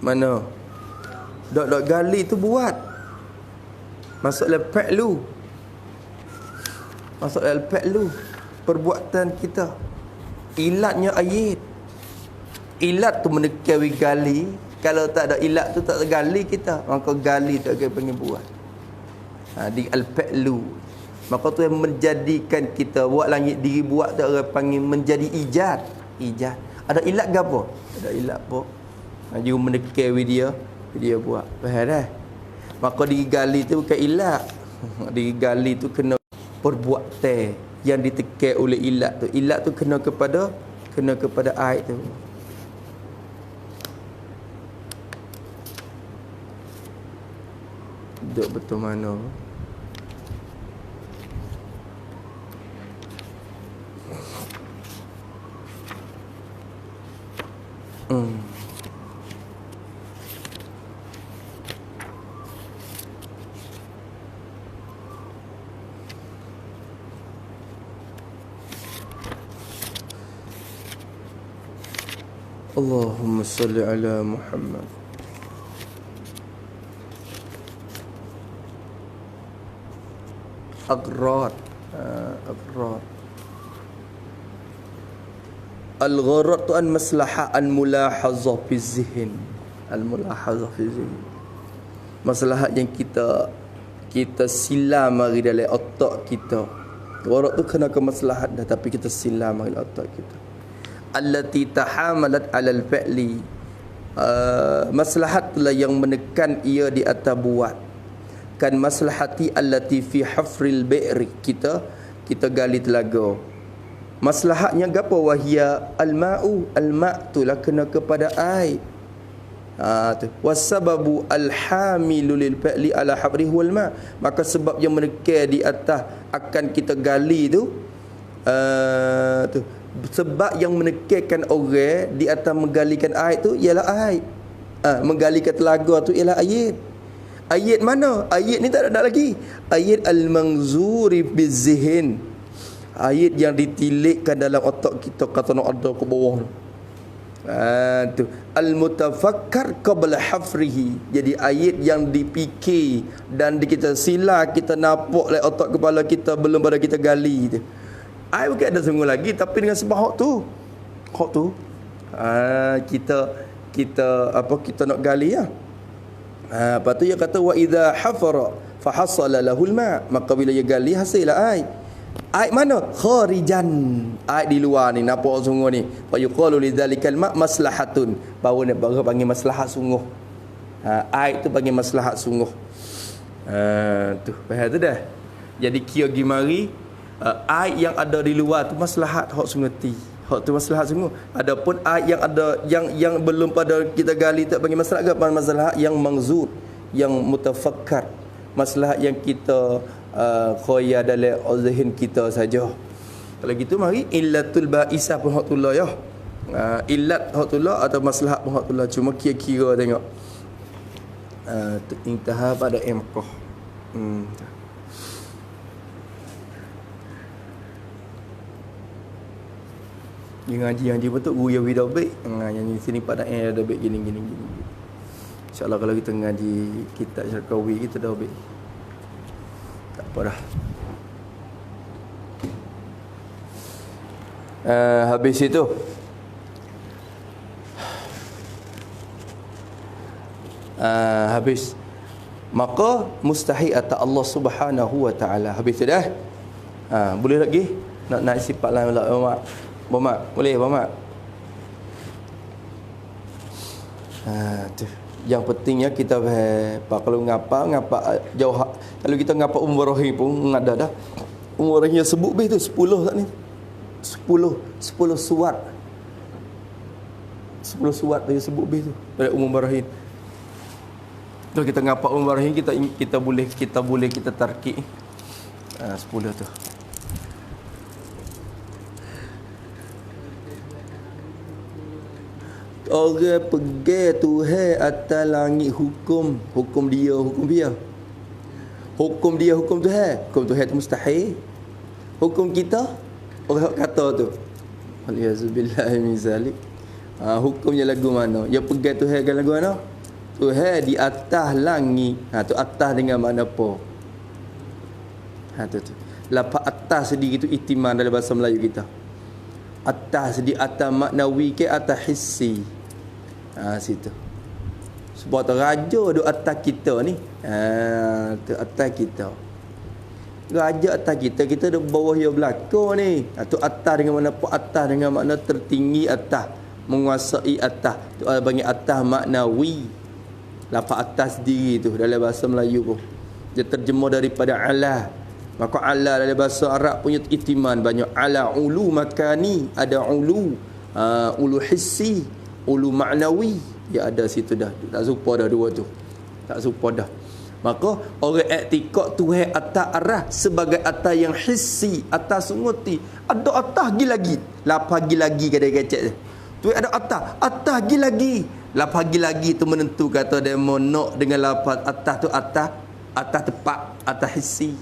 Mana? Dok gali tu buat. Masuk dalam fi'lu. Masuk dalam fi'lu. Perbuatan kita. Ilatnya ayat. Ilat tu menekawi gali. Kalau tak ada ilat tu tak gali kita. Maka gali tu akan panggil buat. Di al-fi'lu. Maka tu yang menjadikan kita buat langit diri buat tu orang panggil menjadi ijad. Ijad. Ada ilat ke apa? Ada ilat apa? Juga menekawi dia buat. Faham dah? Maka diri gali tu bukan ilat. Diri gali tu kena perbuatan yang ditekan oleh ilat tu. Ilat tu kena kepada air tu. Duduk betul mana? Allahumma salli ala Muhammad. Aghrad. Al-gharat tu an maslahah an mulahazah fi zihn. Al-mulahazah fi zihn. Maslahat yang kita silam mari dalam otak kita. Gharat tu kena ke maslahat dah, tapi kita silam mari dalam otak kita. Allati tahamalat alal fi'li. Maslahat itulah yang menekan ia di atas buat. Kan maslahati allati fi hafril bi'ri. Kita gali telaga. Maslahatnya gapo? Wahia al-ma'u. Al-ma' itulah kena kepada air. Tu. Wasababu al-hamilu lil fi'li ala hafrihi wal ma'. Maka sebab yang menekan di atas akan kita gali tu tu. Sebab yang menekankan orang di atas menggalikan air tu ialah air. Menggalikan telaga tu ialah ayat. Ayat mana? Ayat ni tak ada lagi. Ayat al-manzuri bizihn. Ayat yang ditilikkan dalam otak kita, kata nak ada ke bawah tu. Al-mutafakkar qabla hafrihi. Jadi ayat yang dipikir dan kita sila, kita nampak oleh otak kepala kita belum pada kita gali tu. Air bukan ada sungguh lagi, tapi dengan sebab hak tu kita nak gali ya. Lepas tu dia kata wa idza hafara fa hasala lahul ma. Maka bila dia gali hasillah air. Air mana? Kharijan. Air di luar ni, nampak sungguh ni. Fa yuqalu lidzalikal ma maslahatun. Baru panggil maslahat sungguh. Air tu panggil maslahat sungguh. Tu faham tu dah. Jadi kira gimari air yang ada di luar tu maslahat hak sungguh. Hak tu maslahat sungguh. Adapun air yang ada yang belum pada kita gali tak bagi maslahat ke? Maslahat yang mangzur, yang mutafakkar. Maslahat yang kita khoya dalam azhin kita saja. Kalau gitu mari illatul ba'isah pun hak tullah ya. Illat hak tullah atau maslahat pun hak tullah. Cuma kira-kira tengok. Intaha pada imqah. Dia ngaji betul guru yang dah baik. Yang sini pada dah baik gini. InsyaAllah kalau kita ngaji kitab Syarqawi kita dah baik. Tak apa dah. Habis itu habis maka mustahil atas Allah Subhanahu wa taala. Habis tu dah. Boleh lagi nak sifat lain pula Mamat. Boleh Mamat. Tu. Yang pentingnya kita kalau ngapa jauh, kalau kita ngapa umrah pun ada dah. Umrahnya sebut tu 10 tak ni. 10 surat. 10 surat dia sebut tu pada umrah. Kalau kita ngapa umrah kita boleh kita tarkik 10 tu. Orang pergi Tuhan atas langit hukum dia, hukum dia. Hukum dia, hukum Tuhan. Hukum Tuhan tu mustahil. Hukum kita orang kata tu. Alhamdulillah min zalik. Hukumnya lagu mana? Ya pergi Tuhan kan lagu mana? Tuhan di atas langit. Tu atas dengan mana apa? Tu. Lafaz atas sendiri tu ihtimal dalam bahasa Melayu kita. Atas di atas maknawi ke atas hissi. Situ. Sebab tu raja duk atas kita ni. Tu atas kita. Raja atas kita duk bawah dia belakang ni. Tu atas dengan mana apa? Atas dengan makna tertinggi atas, menguasai atas. Tu bagi atas maknawi. Lafaz atas sendiri tu dalam bahasa Melayu pun. Dia terjemah daripada ala. Maka ala dalam bahasa Arab punya ihtimal banyak. Ala ulu makani, ada ulu ulu hissi, ulu maknawi. Ya ada situ dah. Tak serupa dah dua tu. Tak serupa dah. Maka orang i'tikad Tuhan atas arah sebagai atas yang hissi, atas sunguti. Ada atas lagi. Lapar lagi kadang-kadang tu. Tuhan ada atas lagi. Lapar lagi tu menentu kata dia monok dengan lapar atas tu atas tepat, atas hissi.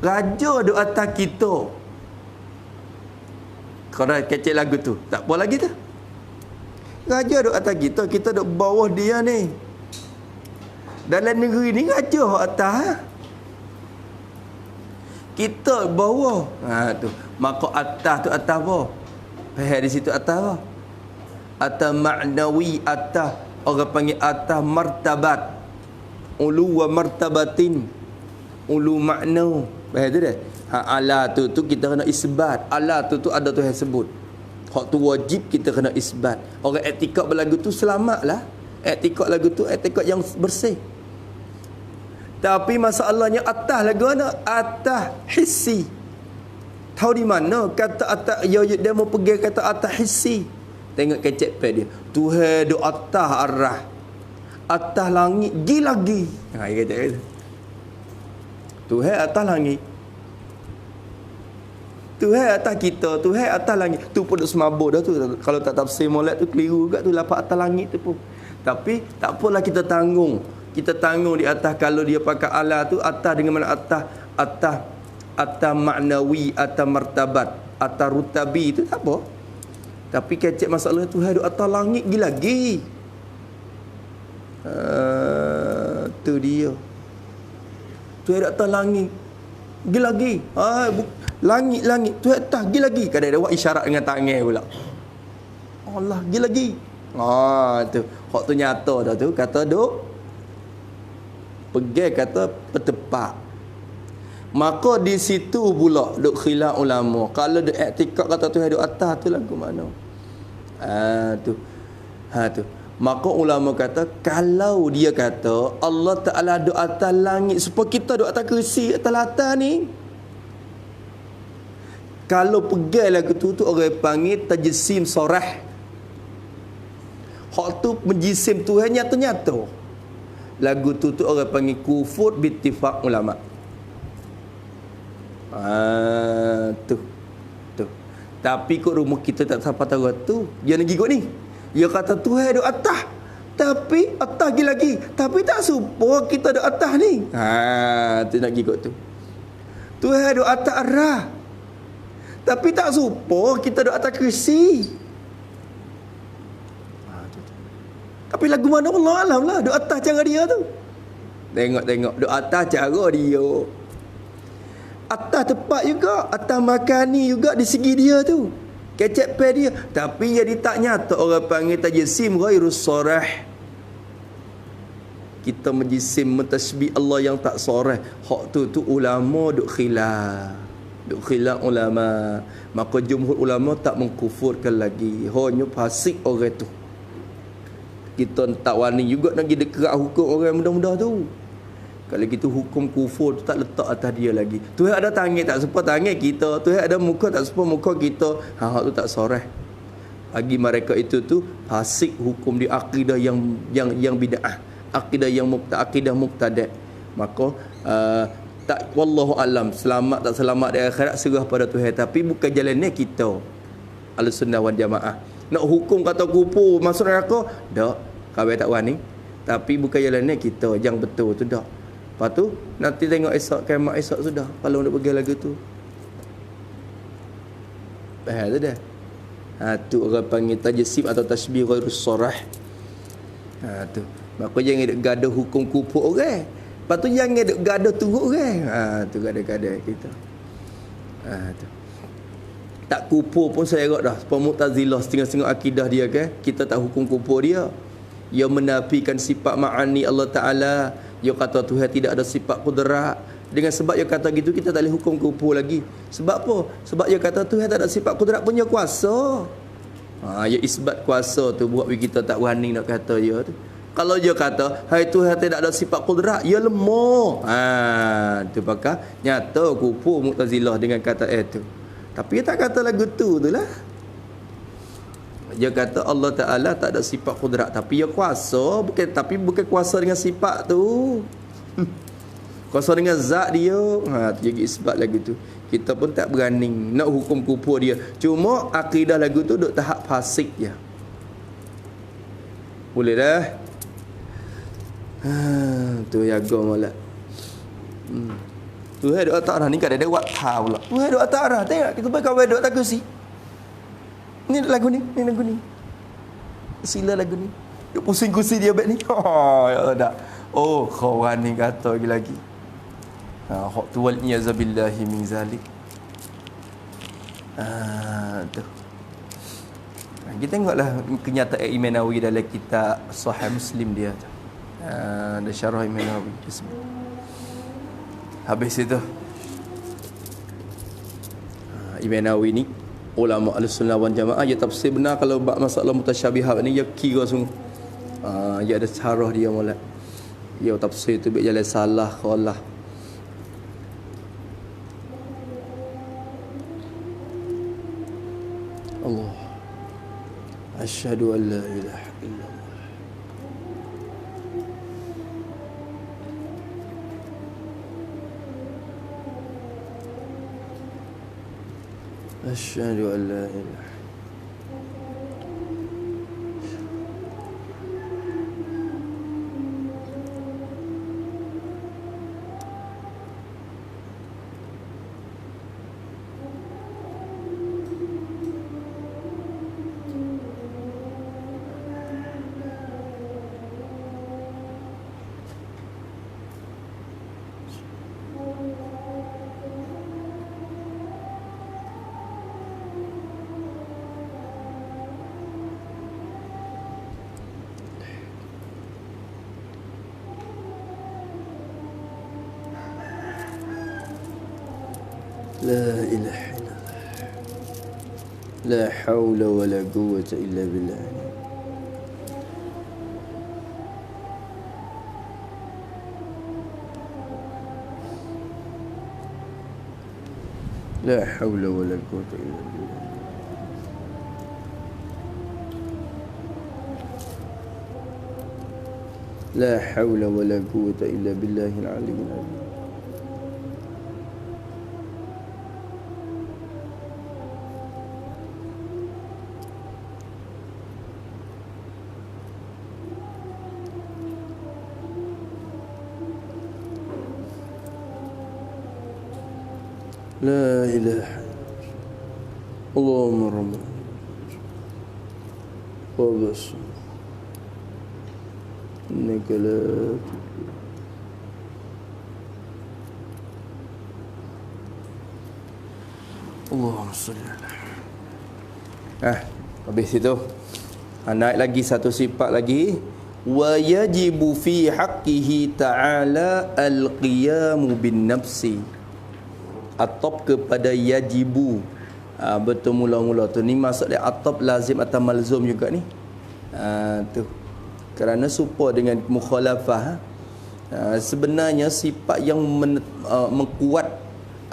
Raja duk atas kita. Kalau kecil lagu tu tak apa lagi tu. Raja duk atas kita duk bawah dia ni. Dalam negeri ni raja atas. Kita bawah. Tu. Maka atas tu atas apa? Faham di situ atas apa? Atas maknawi, atas orang panggil atas martabat. Ulu wa martabatin. Ulu makna. Faham tu dah? Ala tu kita kena isbat. Ala tu ada Tuhan sebut. Hak tu wajib kita kena isbat. Orang i'tikad berlagu tu selamatlah. I'tikad lagu tu i'tikad yang bersih. Tapi masalahnya atas lagu mana? Atas hissi. Tahu di mana kata atas dia mau pergi kata atas hissi. Tengok kecek pad dia. Tuhan duk atas arah. Atas langit lagi. Dia kata gitu. Tuhan atas langit. Tuhan atas kita, Tuhan atas langit. Tu pun duk semabur dah tu. Kalau tak tafsir molek tu keliru juga tu lafaz atas langit tu pun. Tapi tak apalah kita tanggung. Kita tanggung di atas kalau dia pakai ala tu atas dengan mana atas maknawi, atas martabat, atas rutabi tu tak apa. Tapi kecek masalah Tuhan duk atas langit lagi. Tu dia. Tuhan duk atas langit lagi. Langit Tuhan atas lagi. Kadang-kadang buat isyarat dengan tangan pula. Allah lagi. Tu. Hak tu nyata dah tu. Kata duk pergi kata bertepak. Maka di situ pula duk khilaf ulama. Kalau duk i'tikad kata Tuhan duk atas tu lagu mana? Tu. Tu. Maka ulama kata kalau dia kata Allah Taala duk atas langit supaya kita duk atas kursi atas ni. Kalau pergi lagu tu orang panggil tajsim sarah. Hak tu menjisim Tuhan nyata-nyata. Lagu tu orang panggil kufur bittifaq ulama. Tu. Tapi kok rumah kita tak sampai tahu tu. Dia nak ikut ni. Dia kata Tuhan duk atas. Tapi atas lagi. Tapi tak serupa kita duk atas ni. Tu nak ikut tu. Tuhan duk atas arah. Tapi tak serupa kita duk atas kursi. Tapi lagu mana Allah alam lah. Duk atas cara dia tu. Tengok. Duk atas cara dia. atas tepat juga, atas makani juga di segi dia tu. Kecek pe dia. Tapi jadi tak nyata orang panggil tajsim ghairus sarah. Kita menjisim mentasbih Allah yang tak sorah. Hak tu ulama duk khilaf. Duk khilaf ulama. Maka jumhur ulama tak mengkufurkan lagi. Hanya fasik orang tu. Kita tak wani juga nak pergi dekat hukum orang mudah-mudah tu. Kalau gitu hukum kufur tu tak letak atas dia lagi. Tuhan ada tangan tak sepa tangan kita. Tuhan ada muka tak sepa muka kita. Hak tu tak sorah. Bagi mereka itu tu fasik hukum di akidah yang bid'ah. Akidah yang akidah mubtada'. Maka tak wallahu alam, selamat tak selamat di akhirat serah pada Tuhan, tapi bukan jalannya kita Ahlussunnah wal Jamaah. Nak hukum kata kufur masuk neraka, dak, kawai tak wani. Tapi bukan jalannya kita yang betul tu dak. Lepas tu nanti tengok esok kiamat esok sudah kalau nak pergi lagu tu. Faham tak dah? Tu orang panggil tajsim atau tasbih ghairus sarah. Tu. Maka jangan duk gaduh hukum kufur orang. Lepas tu jangan duk gaduh turut orang. Tu gaduh-gaduh kita. Tu. Tak kufur pun saya agak dah. Sebab Mu'tazilah setengah-setengah akidah dia kan. Kita tak hukum kufur dia. Dia menafikan sifat ma'ani Allah Ta'ala. Dia kata Tuhan tidak ada sifat kudrat. Dengan sebab dia kata gitu kita tak boleh hukum kufur lagi. Sebab apa? Sebab dia kata Tuhan tak ada sifat kudrat punya kuasa. Dia isbat kuasa tu buat kita tak berani nak kata dia tu. Kalau dia kata hai Tuhan tidak ada sifat kudrat, ia lemah. Tu pakar nyata kufur Mu'tazilah dengan kata itu. Tapi dia tak kata lagu tu lah. Dia kata Allah Taala tak ada sifat kudrat, tapi dia kuasa, bukan kuasa dengan sifat tu. Kuasa dengan zat dia. Jadi isbat lagu tu. Kita pun tak berani nak hukum kufur dia. Cuma akidah lagu tu duk tahap fasik je. Boleh dah. Tu jaga molek. Tuhan duk atas arah ni kan ada waktu pula. Tuhan duk atas arah. Tengok kita pergi kawan duk atas kursi. Ni lagu ni, sila lagu ni. Duk pusing kursi dia bet ni. Ya tak. Oh, kawan ni kata lagi. Hak tu wal iyazabillahi min zalik. Tu. Kita tengoklah kenyataan Imam Nawawi dalam kitab Sahih Muslim dia tu. Ada syarah Imam Nawawi. Habis itu Imam Nawawi ni ulama Ahlussunnah wal Jamaah dia tafsir benar kalau bab masalah mutasyabihat ni dia kira sungguh. Dia ada syarah dia molek. Dia tafsir tu biar jalan salah qalah. Allah. Asyhadu an la ilaha illallah. أشهد أن لا إله لا إله إلا الله لا حول ولا قوة إلا بالله لا حول ولا قوة إلا بالله لا حول ولا قوة إلا بالله العلي العظيم لا إله اللهم رب وبس إنك لا Allahumma salli ala. Habis itu naik lagi satu sifat lagi, wa yajibu fi haqqihi ta'ala al-qiyamu bin nafsi. Atop kepada yajibu, betul mula-mula tu ni maksud dia atop lazim atau malzum juga ni. Tu kerana serupa dengan mukhalafah. Sebenarnya sifat yang mengkuat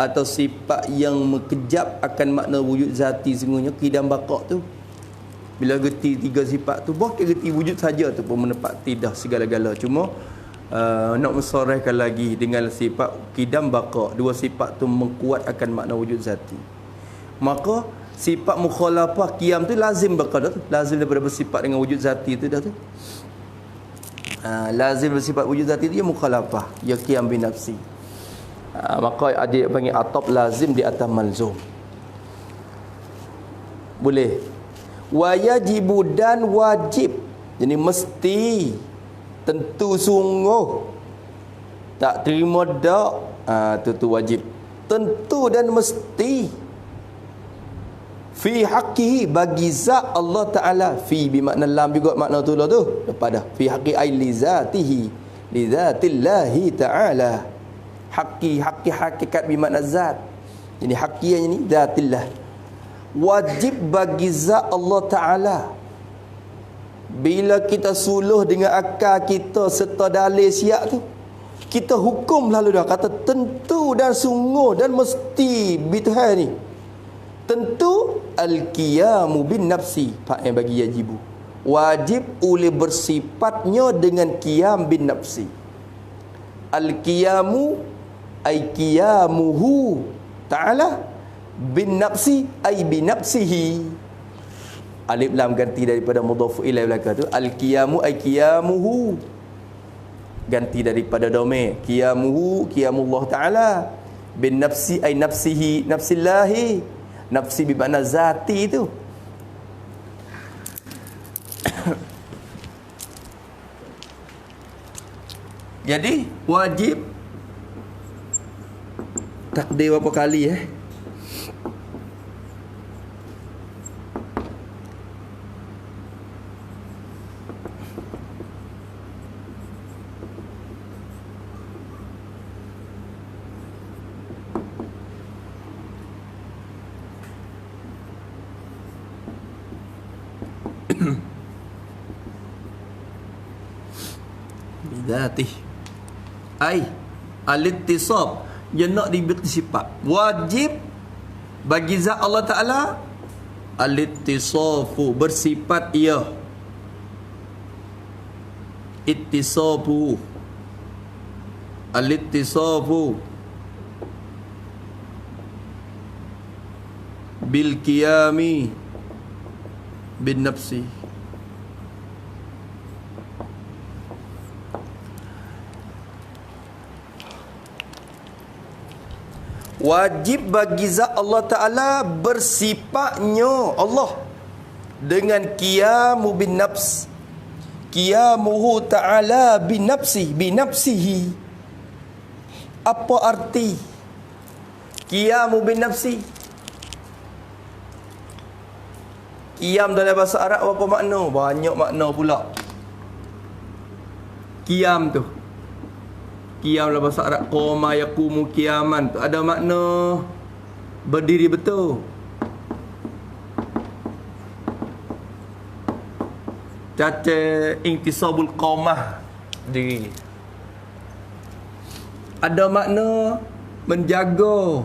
atau sifat yang mengkejap akan makna wujud zati sungguhnya qidam baqa' tu. Bila gerti tiga sifat tu, bukan gerti wujud saja tu pun menepati dah segala-gala. Cuma nak mensorehkan lagi dengan sifat qidam baqa', dua sifat tu mengkuat akan makna wujud zati. Maka sifat mukhalafah qiyam tu lazim baqa' dah tu. Lazim daripada bersifat dengan wujud zati tu dah tu. Lazim bersifat wujud zati tu dia mukhalafah, ya qiyam bin nafsi. Maka ada panggil atop lazim di atas malzum. Boleh. Wa yajibu dan wajib. Jadi mesti, tentu sungguh, tak terima dak, tu wajib. Tentu dan mesti. Fi haqqihi, bagi zat Allah Ta'ala. Fi bermakna lam juga makna tu lah tu. Lepas dah. Fi haqqi ay li zatihi. Li zatillahi Ta'ala. Hakikat bermakna zat. Jadi hakiannya ni zatillah. Wajib bagi zat Allah Ta'ala. Bila kita suluh dengan akal kita serta dalil siap tu, kita hukum lalu dah. Kata tentu dan sungguh dan mesti bituhai ni. Tentu al-qiyamu bin nafsi. Pak yang bagi yajibu. Wajib oleh bersifatnya dengan qiyam bin nafsi. Al-qiyamu ay qiyamuhu ta'ala bin nafsi ay bi nafsihi. Alif lam ganti daripada mudhaf ilaih belakang tu. Al-qiyamu ay qiyamuhu, ganti daripada dhamir. Qiyamuhu qiyamullah ta'ala. Bin nafsi ay nafsihi nafsillahi. Nafsi bermakna zati tu. Jadi wajib takdir berapa kali bidatih ai al-ittisab, dia nak diberi sifat. Wajib bagi zat Allah Ta'ala al-ittisafu, bersifat ia. Ittisafu, al-ittisafu bil qiyami bin nafsi. Wajib bagi zat Allah Ta'ala bersifatnya Allah dengan qiyamu bin nafs. Qiyamuhu Ta'ala bin nafsi, bin nafsihi. Apa arti qiyamu bin nafsi? Qiyam dalam bahasa Arab apa makna? Banyak makna pula. Qiyam tu, qiyam dalam bahasa Arab, qoma yaqumu qiyaman tu ada makna berdiri betul. Caca intisabul qamah, diri. Ada makna menjaga,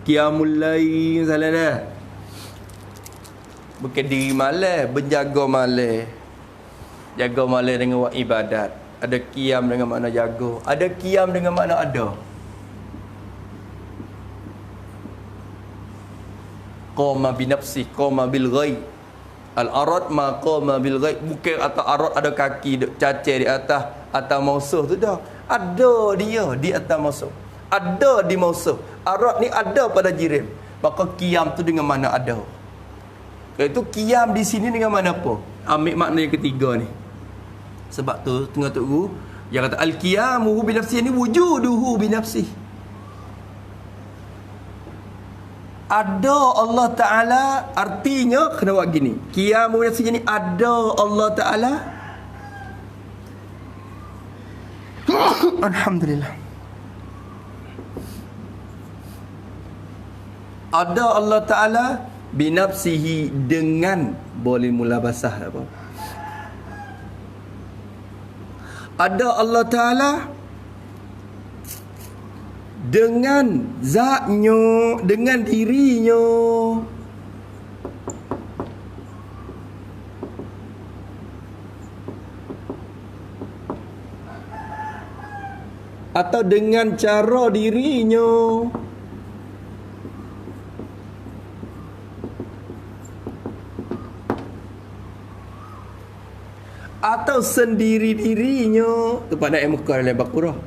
qiyamul lail salah dah. Bukan diri malam, menjaga malam. Jaga malam dengan buat ibadat. Ada qiyam dengan makna jaga. Ada qiyam dengan makna ada. Qama bi nafsi, qama bil ghaib. Al-arad ma qama bil ghaib. Bukan atas arad ada kaki cacai di atas mausuh tu dah. Ada dia di atas mausuh. Ada di mausuh. Arad ni ada pada jirim. Maka qiyam tu dengan makna ada. Iaitu qiyam di sini dengan makna apa? Ambil makna yang ketiga ni. Sebab tu tengah tu Dia kata al-qiyamuhu bi nafsihi ni wujuduhu bi nafsihi. Ada Allah Ta'ala, artinya kena buat gini. Qiyamuhu bi nafsihi ni ada Allah Ta'ala. Alhamdulillah. Ada Allah Ta'ala binafsihi, dengan, boleh mula basah tak apa. Ada Allah Ta'ala dengan zatnya, dengan dirinya. Atau dengan cara dirinya. Atau sendiri-dirinya. Tu pada Mekah dalam Baqarah.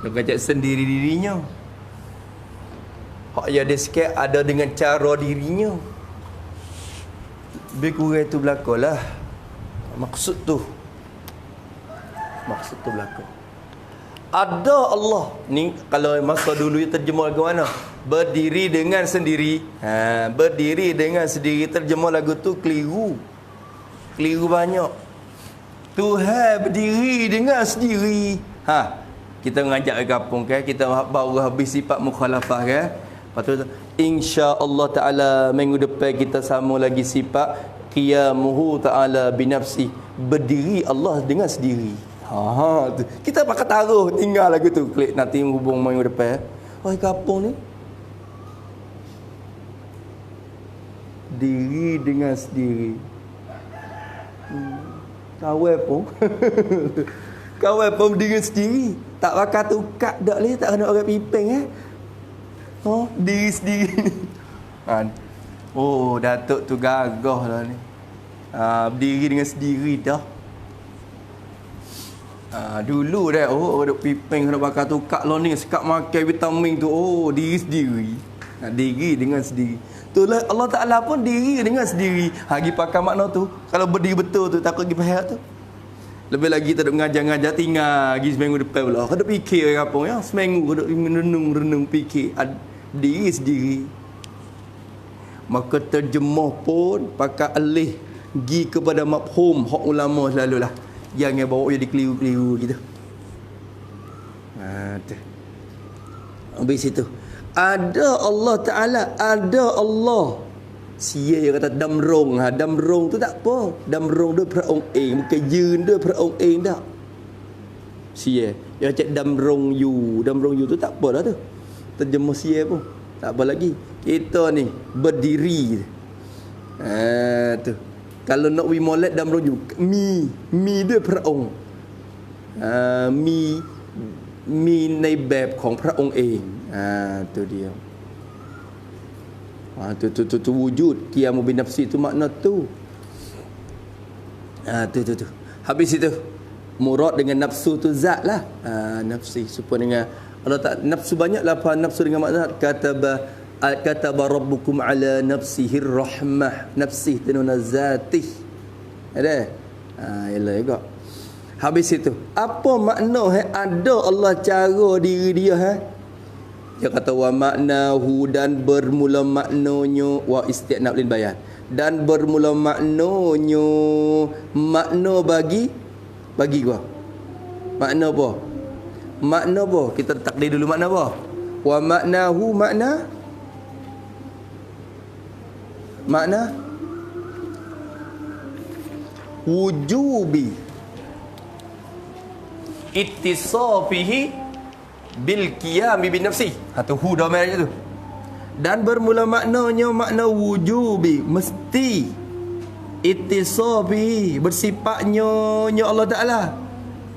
Dia kata sendiri-dirinya. Hak ya dia sikit ada dengan cara dirinya. Lebih kurang tu berlakulah. Maksud tu berlaku. Ada Allah ni, kalau masa dulu dia terjemah lagu mana? Berdiri dengan sendiri. Berdiri dengan sendiri, terjemah lagu tu keliru. Keliru banyak. Tuhan berdiri dengan sendiri. Kita ngajak ke kampung kan, kita baru habis sifat mukhalafah kan. Lepas tu insya-Allah taala minggu depan kita sama lagi sifat qiyamuhu taala binafsi, berdiri Allah dengan sendiri. Tu. Kita pakai taruh tinggal lagu tu, klik nanti hubung minggu depan. Oi kampung ni diri dengan sendiri. Kawai pun kawai pun diri sendiri. Tak pakai tukar dak leh, tak kena orang piping diri sendiri. Datuk tu gagah lah ni. Berdiri dengan sendiri dah. Dulu dah duk piping kena pakai tukar lah ni, sekap makan vitamin tu. Diri sendiri. Diri dengan sendiri. Itulah Allah Ta'ala pun diri dengan sendiri. Hagi pakai makna tu. Kalau berdiri betul tu, takut pergi pahal tu. Lebih lagi kita duk ngajar-ngajar, tinggal lagi seminggu depan pula. Kau duk fikir apa ya? Seminggu kau duk renung-renung fikir diri sendiri. Maka terjemah pun pakai alih gi kepada mafhum hak ulama selalulah. Jangan bawa jadi keliru-keliru gitu. Tu. Habis itu. Ada Allah Ta'ala, ada Allah. Sia dia kata damrong. Damrong tu tak apa. Damrong dia perong bukan jeun dia perong dak. Sia. Dia cakap damrong you. Damrong you tu tak apa dah tu. Terjemah sia pun. Tak apa lagi. Kita ni berdiri. Tu. Kalau nak wi molek damrong you. Mi dia perong. Mi ในแบบของพระองค์เองtu dia. Tu wujud qiyamu bin nafsi tu makna tu. Tu. Habis itu murad dengan nafsu tu zat lah. Nafsi supaya dengan Allah tak nafsu banyak lah apa nafsu dengan makna kataba rabbukum ala nafsihi rahmah. Nafsi tununa zatih. Ada? Yalah juga. Habis itu apa makna ada Allah cara diri dia Dia kata wa maknahu, dan bermula maknanya, wa isti'nab lil bayan, dan bermula maknanya, makna bagi gua. Makna apa? Makna apa? Kita takdir dulu makna apa? Wa maknahu, makna wujubi ittisafihi bil qiyami bin nafsi. Tu hu dah merah tu. Dan bermula maknanya makna wujubi, mesti, ittisafi, bersifatnya Allah Ta'ala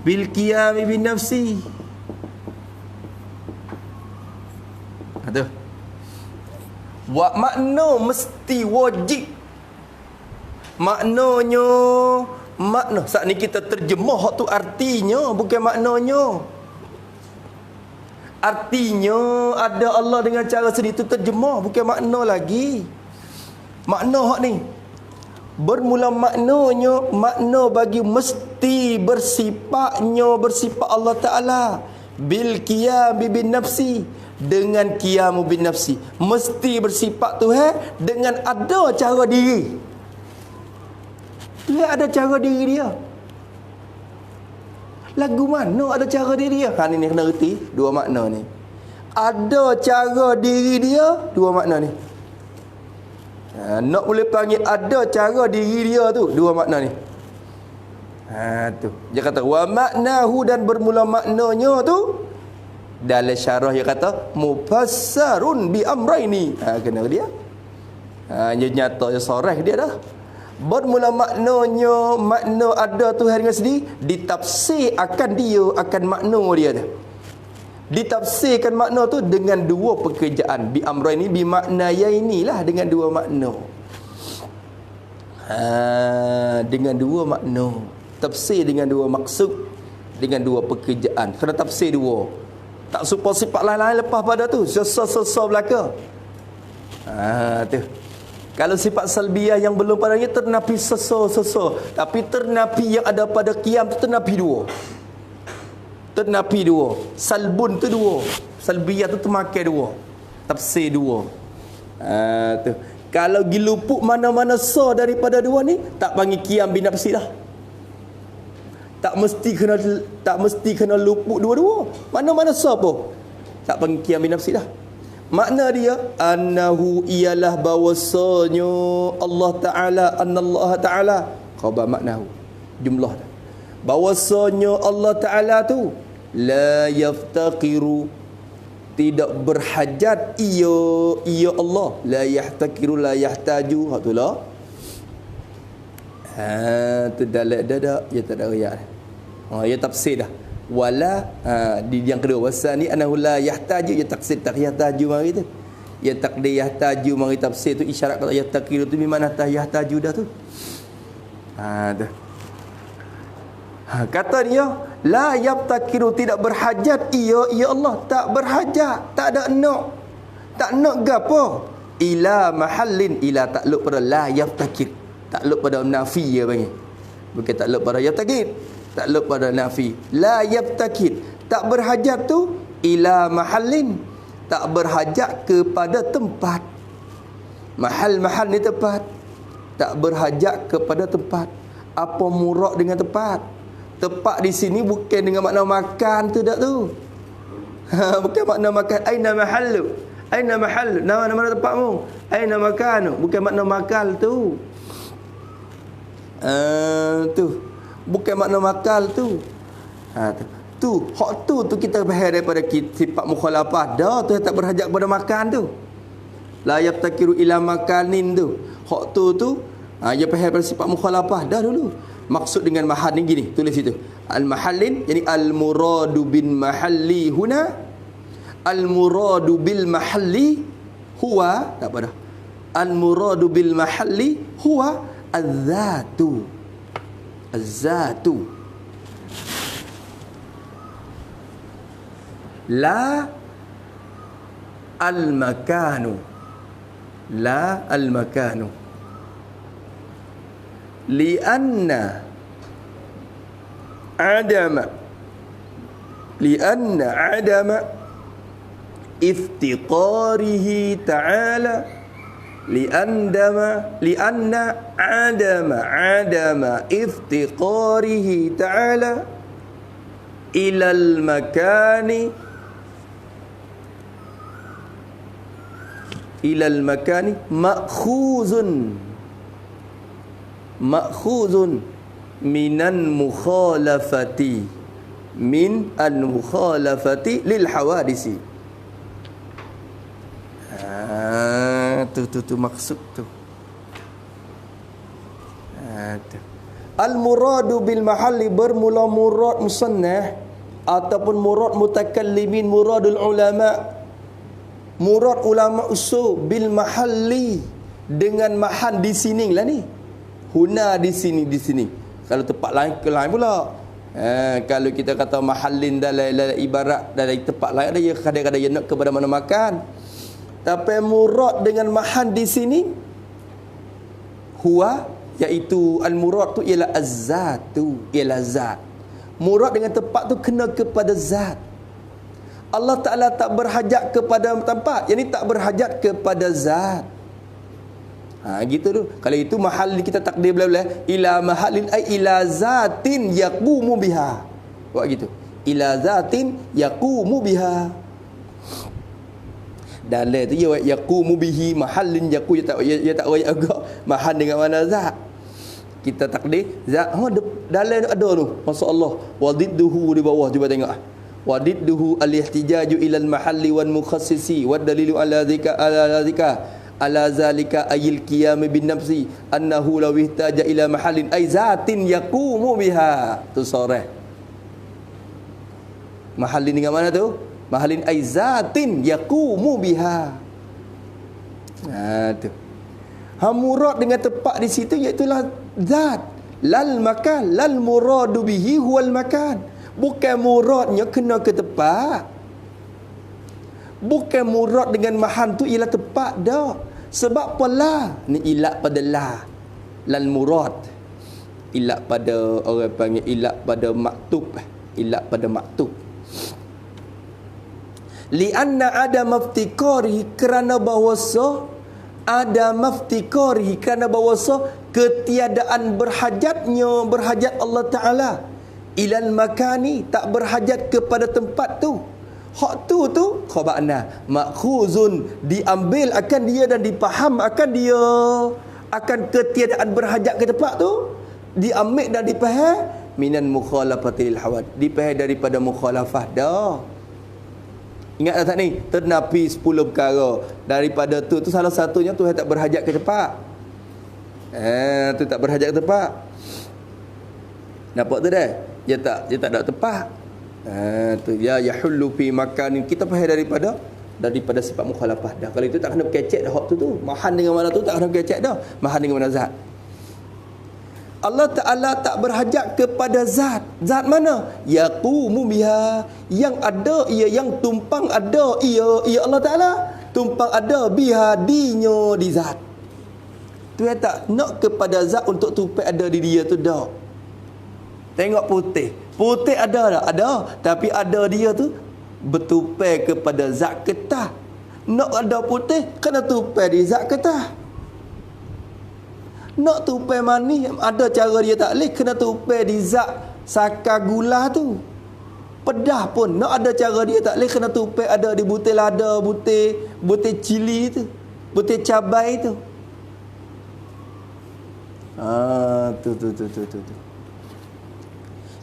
bil qiyami bin nafsi. Tu wa makna mesti wajib. Maknanya makna saat ni kita terjemah tu artinya, bukan maknanya. Artinya ada Allah dengan cara sendiri itu terjemah, bukan makna lagi. Makna hak ni bermula maknanya, makna bagi mesti bersifat Allah Ta'ala bil qiyam bin nafsi, dengan qiyam bin nafsi, mesti bersifat Tuhan dengan ada cara diri. Tuhan ada cara diri dia. Lagu mana ada cara diri dia? Ha, ni kena reti dua makna ni. Ada cara diri dia, dua makna ni. Ha, nak boleh panggil ada cara diri dia tu, dua makna ni. Ha, tu. Dia kata wa maknahu, dan bermula maknanya tu dalam syarah dia kata mufassarun bi amraini. Ha, kena dia. Ha, dia nyata dia soreh dia dah. Bermula maknanya, makna ada Tuhan dengan sendiri, ditafsir akan dia, akan makna dia tu. Ditafsirkan makna tu dengan dua pekerjaan. Bi amraini, bi makna ya inilah, dengan dua makna. Ha, dengan dua makna. Tafsir dengan dua maksud, dengan dua pekerjaan. Kena tafsir dua. Tak supaya sifat lain-lain lepas pada tu. Sesa-sesa belaka. Ha, tu. Kalau sifat salbiah yang belum padanya ternapi sesa-sesa. Tapi ternapi yang ada pada qiyam tu ternapi dua. Ternapi dua. Salbun tu dua. Salbiah tu termakai dua. Tafsir dua. Ha, tu. Kalau gilupuk mana-mana sa daripada dua ni, tak panggil qiyam bin nafsi dah. Tak mesti kena luput dua-dua. Mana-mana sa pun tak panggil qiyam bin nafsi dah. Makna dia annahu ialah bahwasanya Allah Taala, anallah Taala, khabar maknahu, jumlah dah. Bahwasanya Allah Taala tu la yaftaqiru, tidak berhajat, ia Allah, la yahtakiru, la yahtaju. Hak tu lah. Ha, tu dalil dah dia tak ada riak. Ha, dia tafsir dah. Wala di yang kedua, wasani anahu la yahtaju, dia tafsir tak yahtaju mari tu. Ya takdir yahtaju mari tafsir tu isyarat kata yahtakiru tu di mana tah yahtaju dah tu. Ha, dah. Ha, kata dia la yaftakiru, tidak berhajat ia Allah, tak berhajat, tak ada nak gapo ila mahallin, ila takluk pada la yaftakir, takluk pada nafi dia panggil, bukan takluk pada yaftakir, takluk pada nafi. La yaftakir, tak berhajat tu ila mahallin, tak berhajat kepada tempat. Mahal ni tempat, tak berhajat kepada tempat. Apa murad dengan tempat? Tempat di sini bukan dengan makna makan tu dak tu. Ha, bukan makna makan. Aina mahallu? Aina mahallu? Nama tempatmu? Aina makanu? Bukan makna makal tu. Tu. Bukan makna makal tu. Ha, tu. Hak tu kita faham daripada sifat mukhalafah. Dah tu tak berhajat kepada makan tu. La yaftakiru ila makanin tu. Hak tu dia faham daripada sifat mukhalafah dah dulu. Maksud dengan mahal ni gini, tulis situ. Al-mahallin, yani al-muradu bin mahalli huna. Al-muradu bil mahalli huwa, tak apa dah. Al-muradu bil mahalli huwa az-zatu. Az-zatu. La al-makanu. La al-makanu. Lianna adama iftiqarihi ta'ala, lianna adama iftiqarihi ta'ala ilal makani ma'khuzun minan mukhalafati, min al-mukhalafati lil hawadisi. Tu maksud tu. Al-muradu bil mahalli, bermula murad musannah ataupun murad mutakallimin, muradul ulama, murad ulama usul bil mahalli, dengan mahal di sini lah ni. Huna di sini. Kalau tempat lain ke lain pula. Kalau kita kata mahallin dalam ibarat dalam tempat lain, dia kadang-kadang dia nak kepada mana makan. Tapi murad dengan mahal di sini huwa, iaitu al-murad tu ialah az-zatu, ialah zat. Murad dengan tempat tu kena kepada zat. Allah Ta'ala tak berhajat kepada tempat, yang ni tak berhajat kepada zat. Gitu tu. Kalau itu mahal kita takdir belah-belah ila mahallin ay ila zatin yaqumu biha. Buat gitu. Ila zatin yaqumu biha. Dalam tu yaqumu bihi mahallin yaqu, ya tak royak agak mahal dengan mana zat. Kita takdir zat dalam ada tu. Masya-Allah. Wadidduhu di bawah, cuba tengok. Wadidduhu al-ihtijaju ila al-mahalli wal mukhassisi wad dalilu ala zalika ayil qiyam bin nafsi annahu law ihtaja ila mahallin ay zatin yaqumu biha. Tu soreh. Mahallin dengan mana tu? Mahallin ay zatin yaqumu biha. Tu. Murad dengan tempat di situ iaitu zat. Lal makan, lal muradu bihi huwal makan. Bukan muradnya kena ke tempat. Bukan murad dengan mahal tu ialah tempat dah. Sebab apa lah? Ni ilat pada la. Lal murad. Ilat pada orang panggil ilat pada maktub. Ilat pada maktub. Lianna ada maftikori, kerana bahawasa ada maftikori, kerana bahawasa ketiadaan berhajat Allah Ta'ala ilal makani, tak berhajat kepada tempat tu. Hak tu khabana makhuzun, diambil akan dia dan dipaham akan dia, akan ketiadaan berhajat ke tempat tu diambil dan dipaham minan mukhalafatil hawad, dipaham daripada mukhalafah dah. Ingat tak ni? Ternapi 10 perkara. Daripada tu salah satunya tu tak berhajat ke tempat. Tu tak berhajat ke tempat. Nampak tu dah? Dia tak ada tempat. Tu ya yahullu fi makan. Kita faham daripada sifat mukhalafah dah. Kalau itu tak kena berkecek dah hak tu. Mahan dengan mana tu tak kena berkecek dah. Mahan dengan mana zat. Allah Ta'ala tak berhajat kepada zat. Zat mana? Yaqumu biha. Yang ada ia, yang tumpang ada ia Allah Ta'ala. Tumpang ada biha, dinya di zat. Tu yang tak nak kepada zat untuk tumpang ada di dia tu dah. Tengok putih. Putih ada tak? Ada. Tapi ada dia tu bertupai kepada zat ketah. Nak ada putih, kena tupai di zat ketah. Nak tupai manis, ada cara dia tak boleh, kena tupai di zat saka gula tu. Pedah pun, nak ada cara dia tak boleh, kena tupai ada di butir lada, butir cili tu, butir cabai tu. Tu.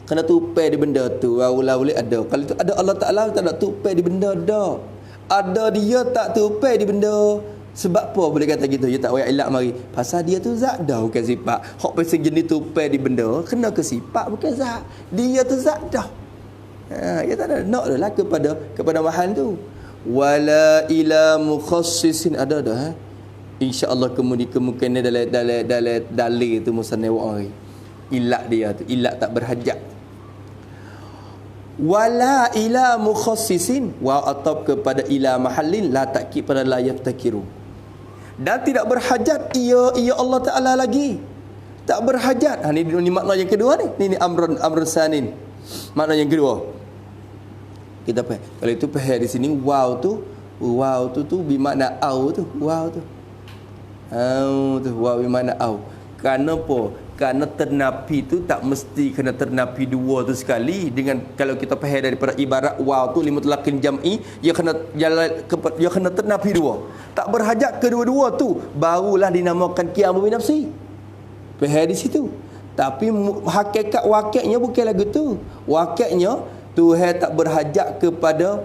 Kena tupai di benda tu, barulah boleh ada. Kalau tu ada Allah Ta'ala tak nak tupai di benda dah. Ada dia tak tupai di benda. Sebab apa boleh kata gitu? Ya tak payah elak mari. Pasal dia tu zat dah, bukan sifat. Hak pasal jenis tupai di benda, kena ke sifat bukan zat. Dia tu zat dah. Ya tak ada nak dah kepada mahal tu. Wala ila mukhassisin ada dah. Insya-Allah kemungkinan dalam dalil tu musannaf hari. Ilat dia tu, ilat tak berhajat. Wala ila mukhassisin, wa atab kepada ila mahallin la takkid pada la yaftakiru. Dan tidak berhajat ia Allah Ta'ala lagi. Tak berhajat. Ni makna yang kedua ni. Ni amrun sanin. Makna yang kedua. Kita faham. Kalau itu faham di sini wow tu bermakna au tu. Wow tu. Wow bermakna au. Kenapa? Kerana ternapi tu tak mesti kena ternapi dua tu sekali. Dengan kalau kita faham daripada ibarat wow tu limutlaqin jam'i, dia kena ternapi dua. Tak berhajat kedua-dua tu, barulah dinamakan qiyam bi nafsi. Faham di situ. Tapi hakikat wakilnya bukan lagu tu. Wakilnya Tuhan tak berhajat kepada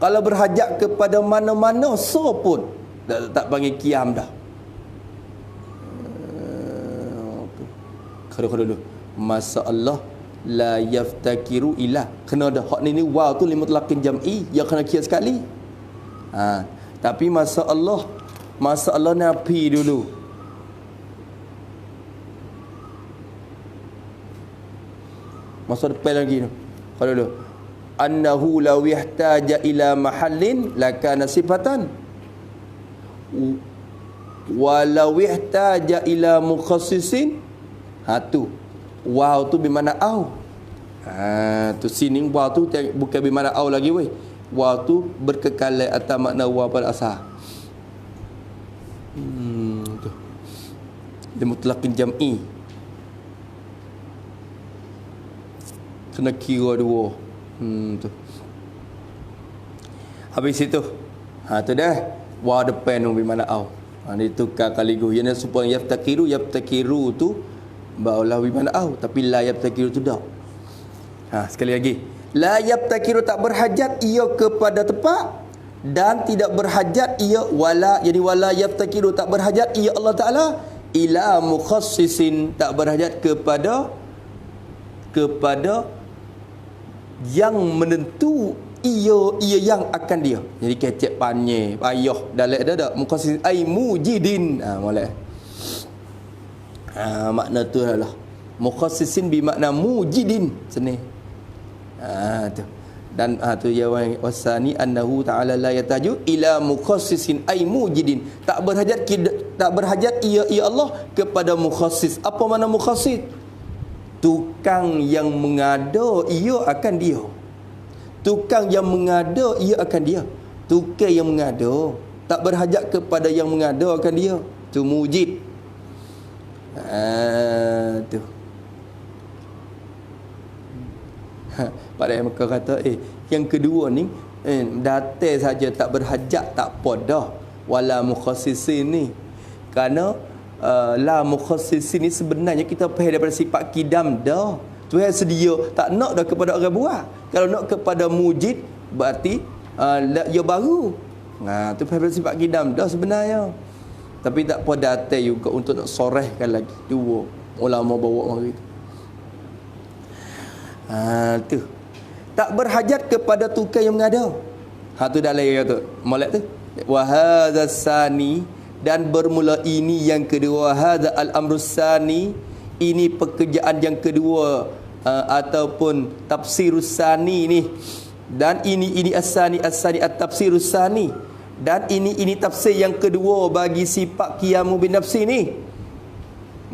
kalau berhajat kepada mana-mana so pun tak panggil qiyam dah. Kalau dulu masa Allah la yaftakiru ila, kena dah hak ni wow tu limutlaqin jam'i, yang kena kira sekali. Tapi masa Allah nafi dulu. Masa depan lagi tu. Kalau dulu annahu law yahtaja ila mahallin lakana sifatan walau yahtaja ila mukhassisin. Tu waw tu bermakna au. Tu sini waw tu bukan bermakna au lagi weh. Waw tu berkekalan atas makna waw pada asal. Tu dia mutlaqin jam'i, kena kira dua. Tu habis itu tu dah wa depan tu bermakna au. Dia tukar kaligus yang supaya yaftakiru tu barulah bermakna au, tapi la yaftakiru tu dak. Sekali lagi, la yaftakiru tak berhajat ia kepada tempat, dan tidak berhajat ia wala yaftakiru tak berhajat ia Allah Taala ila mukhassisin, tak berhajat kepada yang menentu ia yang akan dia. Jadi kecek panjang payah dalam ada mukhassisin ai mujidin. Molek. Makna tu adalah mukhassisin bermakna mujidin seni. Tu. Dan tu ya wasani annahu ta'ala la yataju ila mukhassisin ay mujidin, tak berhajat ia Allah kepada mukhassis. Apa makna mukhassis? Tukang yang mengada ia akan dia. Tukang yang mengada ia akan dia. Tukang yang mengada tak berhajat kepada yang mengada akan dia. Tu mujid. Tu pada mereka kata yang kedua ni datang saja tak berhajat tak apa dah wala mukhassisin ni, kerana la mukhassisin ni sebenarnya kita faham daripada sifat kidam dah. Tuhan sedia tak nak dah kepada orang buat. Kalau nak kepada mujid berarti dia baru. Tu faham daripada sifat kidam dah sebenarnya. Tapi tak apa datang juga untuk nak sorehkan lagi. Dua ulama bawa mari tu. Tu tak berhajat kepada tukang yang mengada. Tu dalam kata molek tu wa hadza sani, dan bermula ini yang kedua. Hadza al-amrus sani, ini pekerjaan yang kedua, ataupun tafsirus sani ni. Dan ini as-sani at-tafsirus sani, dan ini tafsir yang kedua bagi sifat qiyamu bin nafsi ni.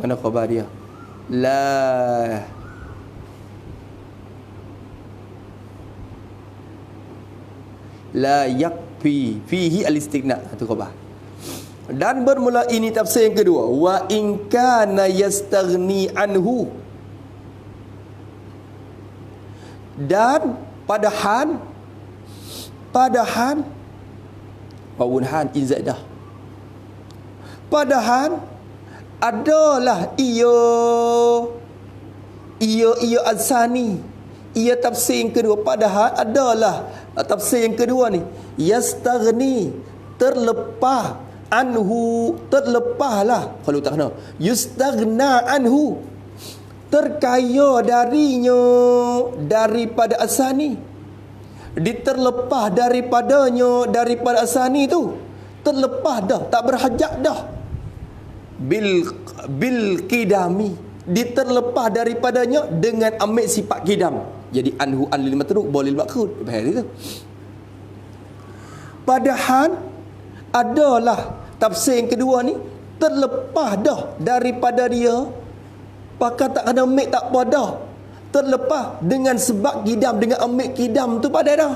Mana khabar dia? La yakfi fihi al-istighna. Tu khabar. Dan bermula ini tafsir yang kedua. Wa in kana yastaghni anhu, dan padahal wawun han izaidah, padahal adalah ia azani, ia tafsir yang kedua. Padahal adalah tafsir yang kedua ni yastaghni, terlepas, anhu, terlepaslah. Kalau tak kena yustaghna anhu, terkaya darinya, daripada asani, diterlepas daripadanya, daripada asani tu, terlepas dah, tak berhajat dah. Bil qidami, diterlepas daripadanya dengan ambil sifat qidam. Jadi anhu anil matruk bolil makrud. Bahaya itu. Padahal adalah tafsir yang kedua ni terlepas dah daripada dia. Pakai tak kena ambil tak apa dah. Terlepas dengan sebab qidam, dengan ambil qidam tu pada dah.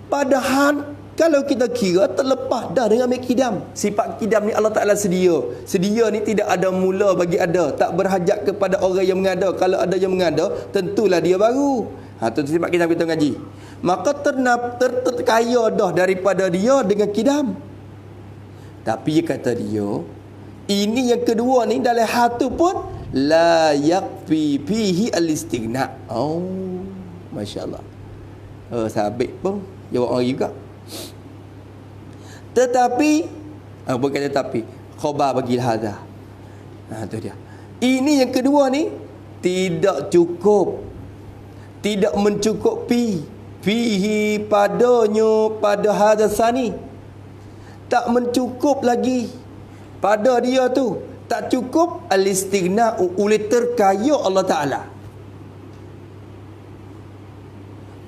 Padahal kalau kita kira terlepas dah dengan ambil qidam. Sifat qidam ni Allah Ta'ala sedia. Sedia ni tidak ada mula bagi ada. Tak berhajat kepada orang yang mengada. Kalau ada yang mengada, tentulah dia baru. Tu sifat qidam kita ngaji. Maka terkaya dah daripada dia dengan qidam. Tapi kata dia, ini yang kedua ni dalam hatu pun la yakfi fihi al-istighna. Masya-Allah. Sabit pun jawab orang juga. Tetapi bukan tetapi khabar bagi hadza. Tu dia. Ini yang kedua ni tidak cukup. Tidak mencukupi fihi padanya, pada hadza sani. Tak mencukup lagi pada dia tu. Tak cukup al-istighna oleh terkaya Allah Ta'ala.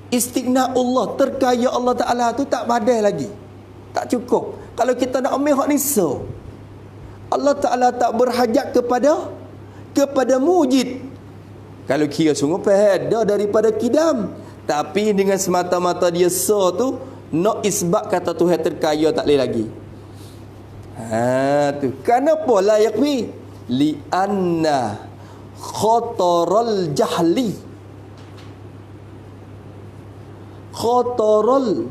Istighna Allah, terkaya Allah Ta'ala tu tak badai lagi. Tak cukup. Kalau kita nak ambil hak ni so, Allah Ta'ala tak berhajat kepada mujid. Kalau kira sungguh pahada daripada kidam. Tapi dengan semata-mata dia so tu, nak isbat kata Tuhan terkaya tak boleh lagi. Tu. Kenapa la yakfi? Li'anna khataral jahli. Khataral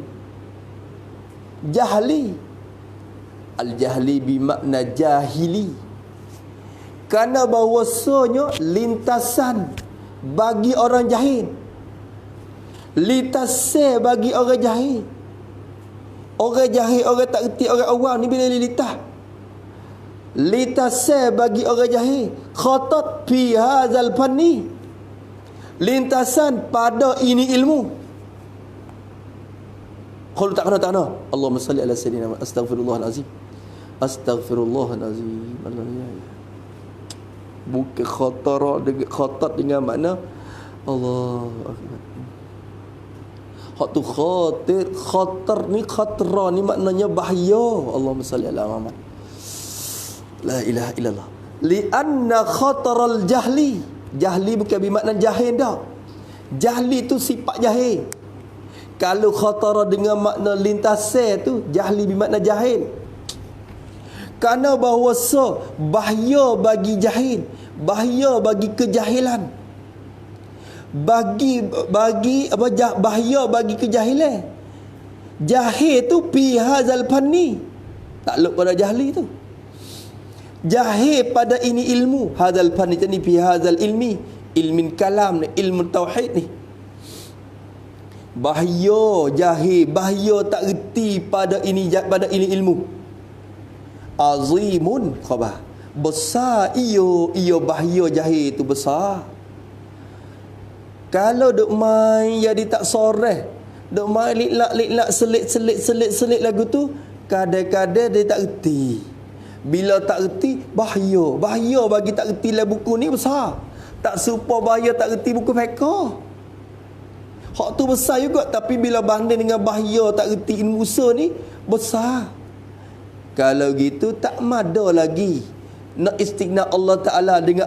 jahli. Al-jahli bermakna jahili. Kerana bahawasanya lintasan bagi orang jahil. Lintasan bagi orang jahil. Orang jahil, orang tak reti, orang awam ni bila lintas. Lintasan bagi orang jahil. Khatat fi hadzal fanni. Lintasan pada ini ilmu. Kalau tak kena. Allahumma salli ala sayyidina Muhammad. Astaghfirullahalazim. Astaghfirullahalazim. Bukan khatat dengan makna Allah Akbar. Hak tu khatar ni khatra ni maknanya bahaya. Allahumma salli ala Muhammad. La ilaha illallah. Lianna khataral jahli. Jahli bukan bermakna jahil dah. Jahli tu sifat jahil. Kalau khatara dengan makna lintasan tu, jahli bermakna jahil. Kerana bahawasa bahaya bagi jahil, bahaya bagi kejahilan. Bahaya bagi kejahilan. Jahil tu fi hadzal fanni. Takluk pada jahli tu. Jahil pada ini ilmu. Hadzal fanni ni fi hadzal ilmi. Ilmin kalam ni, ilmu tauhid ni. Bahaya jahil, bahaya tak reti pada ini ilmu. Azimun khabar. Besar iyo bahaya jahil tu besar. Kalau duk main jadi tak soreh, duk main liklak selit lagu tu, kadang-kadang dia tak reti. Bila tak reti, bahaya bagi tak reti lah buku ni besar. Tak serupa bahaya tak reti buku fiqh. Hak tu besar juga, tapi bila banding dengan bahaya tak reti ilmu usul ni besar. Kalau gitu tak mada lagi nak istighna Allah Taala dengan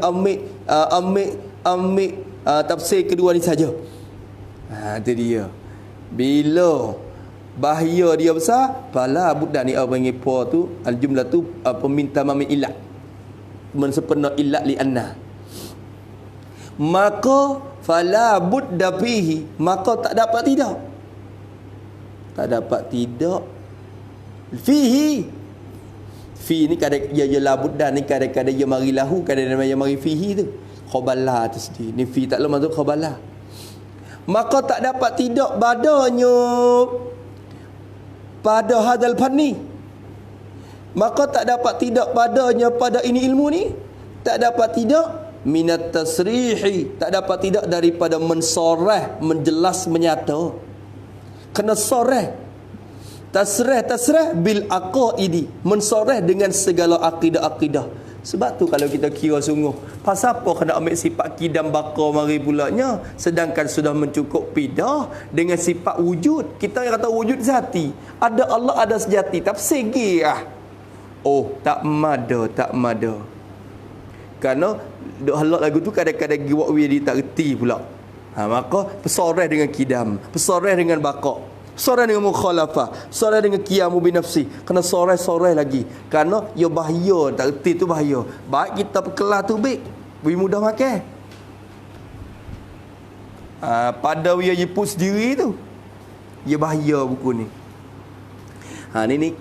ambil tafsir kedua ni saja. Itu dia. Bila bahaya dia besar, fala budda ni apa panggil po tu al-jumlah tu peminta mamin ilat. Mensempena ilat li anna. Maka fala budda fihi, maka tak dapat tidak fihi. Fi ni kadang ya la budda ni kadang-kadang ya mari lahu, kadang-kadang ya mari fihi tu khabalah tu sendiri. Ni fi tak masuk khabalah. Maka tak dapat tidak badanya pada hadal fanni. Maka tak dapat tidak padanya pada ini ilmu ni. Tak dapat tidak minat tasrihi, tak dapat tidak daripada mensoreh, menjelas, menyata. Kena soreh. Tasrih bil aqaidi, mensoreh dengan segala akidah-akidah. Sebab tu kalau kita kira sungguh, pasal apa kena ambil sifat kidam baka mari pulanya, sedangkan sudah mencukupi dah dengan sifat wujud. Kita yang kata wujud zati, ada Allah, ada sejati, tapi segi oh tak mada. Kerana duk halak lagu tu kadang-kadang giwak dia tak reti pula. Maka pesoreh dengan kidam, pesoreh dengan baka, soreh dengan mukhalafah, soreh dengan qiyamu binafsi. Kena soreh lagi. Kerana ya bahaya, tak reti tu bahaya. Baik kita perkelah tu baik, lebih mudah makan. Pada dia jeput sendiri tu, ya bahaya buku ni. Ni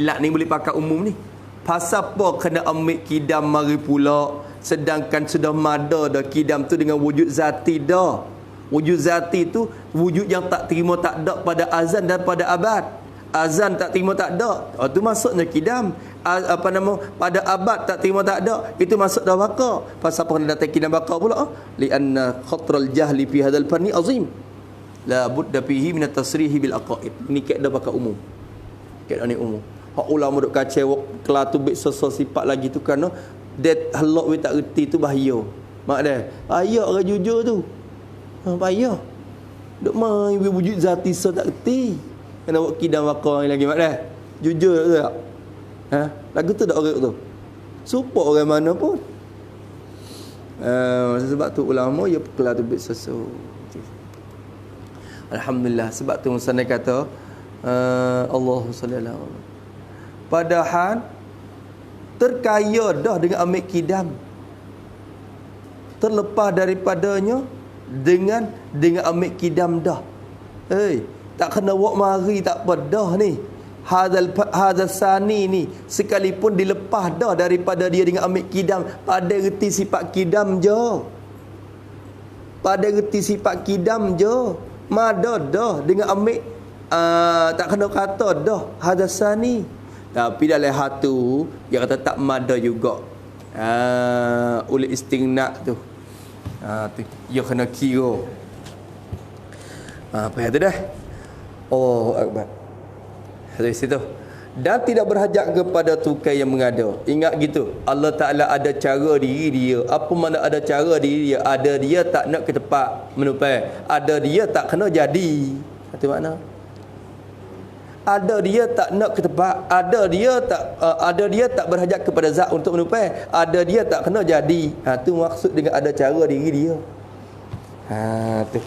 ilat ni boleh pakai umum ni. Pasal apa kena ambil kidam mari pula, sedangkan sudah mada dah kidam tu dengan wujud zati dah. Wujud zati tu wujud yang tak terima tak ada pada azan dan pada abad. Azan tak terima tak ada, tu masuknya kidam. Pada abad tak terima tak ada, itu masuk dah baka. Pasal apa kena datang kidam baka pula? Li anna khatral jahli fi hadzal fanni azim. La budda fihi min at-tasrihi bil aqaid. Ini kaedah pakai umum. Kaedah ni umum. Hak ulama duk kacau kelas tu bik sifat lagi tu kerana dia halak we tak reti tu bahaya. Mak dia, ayak orang jujur tu. Bahaya. Duk main wujud zati so tak reti. Kena buat kidam wakar lagi mak dah. Jujur tak? Ha? Lagu tu dak orang tu. Support orang mana pun. Sebab tu ulama ya kelar tu sesu. Alhamdulillah, sebab tu musannaf kata Allahu sallallahu. Padahal terkaya dah dengan ambil kidam. Terlepas daripadanya dengan ambil kidam dah. Tak kena buat mari tak apa dah ni. Hadzal sani ni sekalipun dilepas dah daripada dia dengan ambil kidam, pada reti sifat kidam je. Pada reti sifat kidam je. Mada dah dengan ambil tak kena kata dah hadzal sani. Tapi dalam hatu dia kata tak mada juga. Oleh istigna tu. Tu dia kena kira. Apa yang tu dah? Oh akbar. Hadis itu. Dan tidak berhajat kepada tukai yang mengada. Ingat gitu. Allah Ta'ala ada cara diri dia. Apa mana ada cara diri dia? Ada dia tak nak ke tempat menupai. Ada dia tak kena jadi. Itu makna. Ada dia tak nak ke tempat. Ada dia tak berhajat kepada zat untuk menupai. Ada dia tak kena jadi. Tu maksud dengan ada cara diri dia. Tu.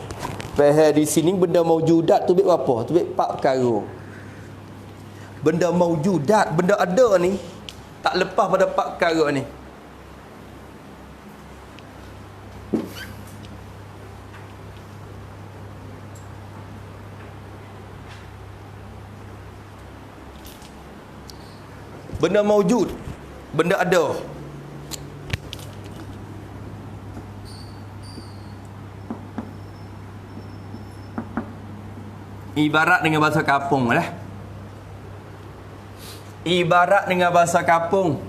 Faham di sini benda maujudat tu bit apa? Tu bit 4 perkara. Benda maujudat, benda ada ni tak lepas pada 4 perkara ni. Benda maujud, benda ada. Ibarat dengan bahasa kampung lah. Ibarat dengan bahasa kampung.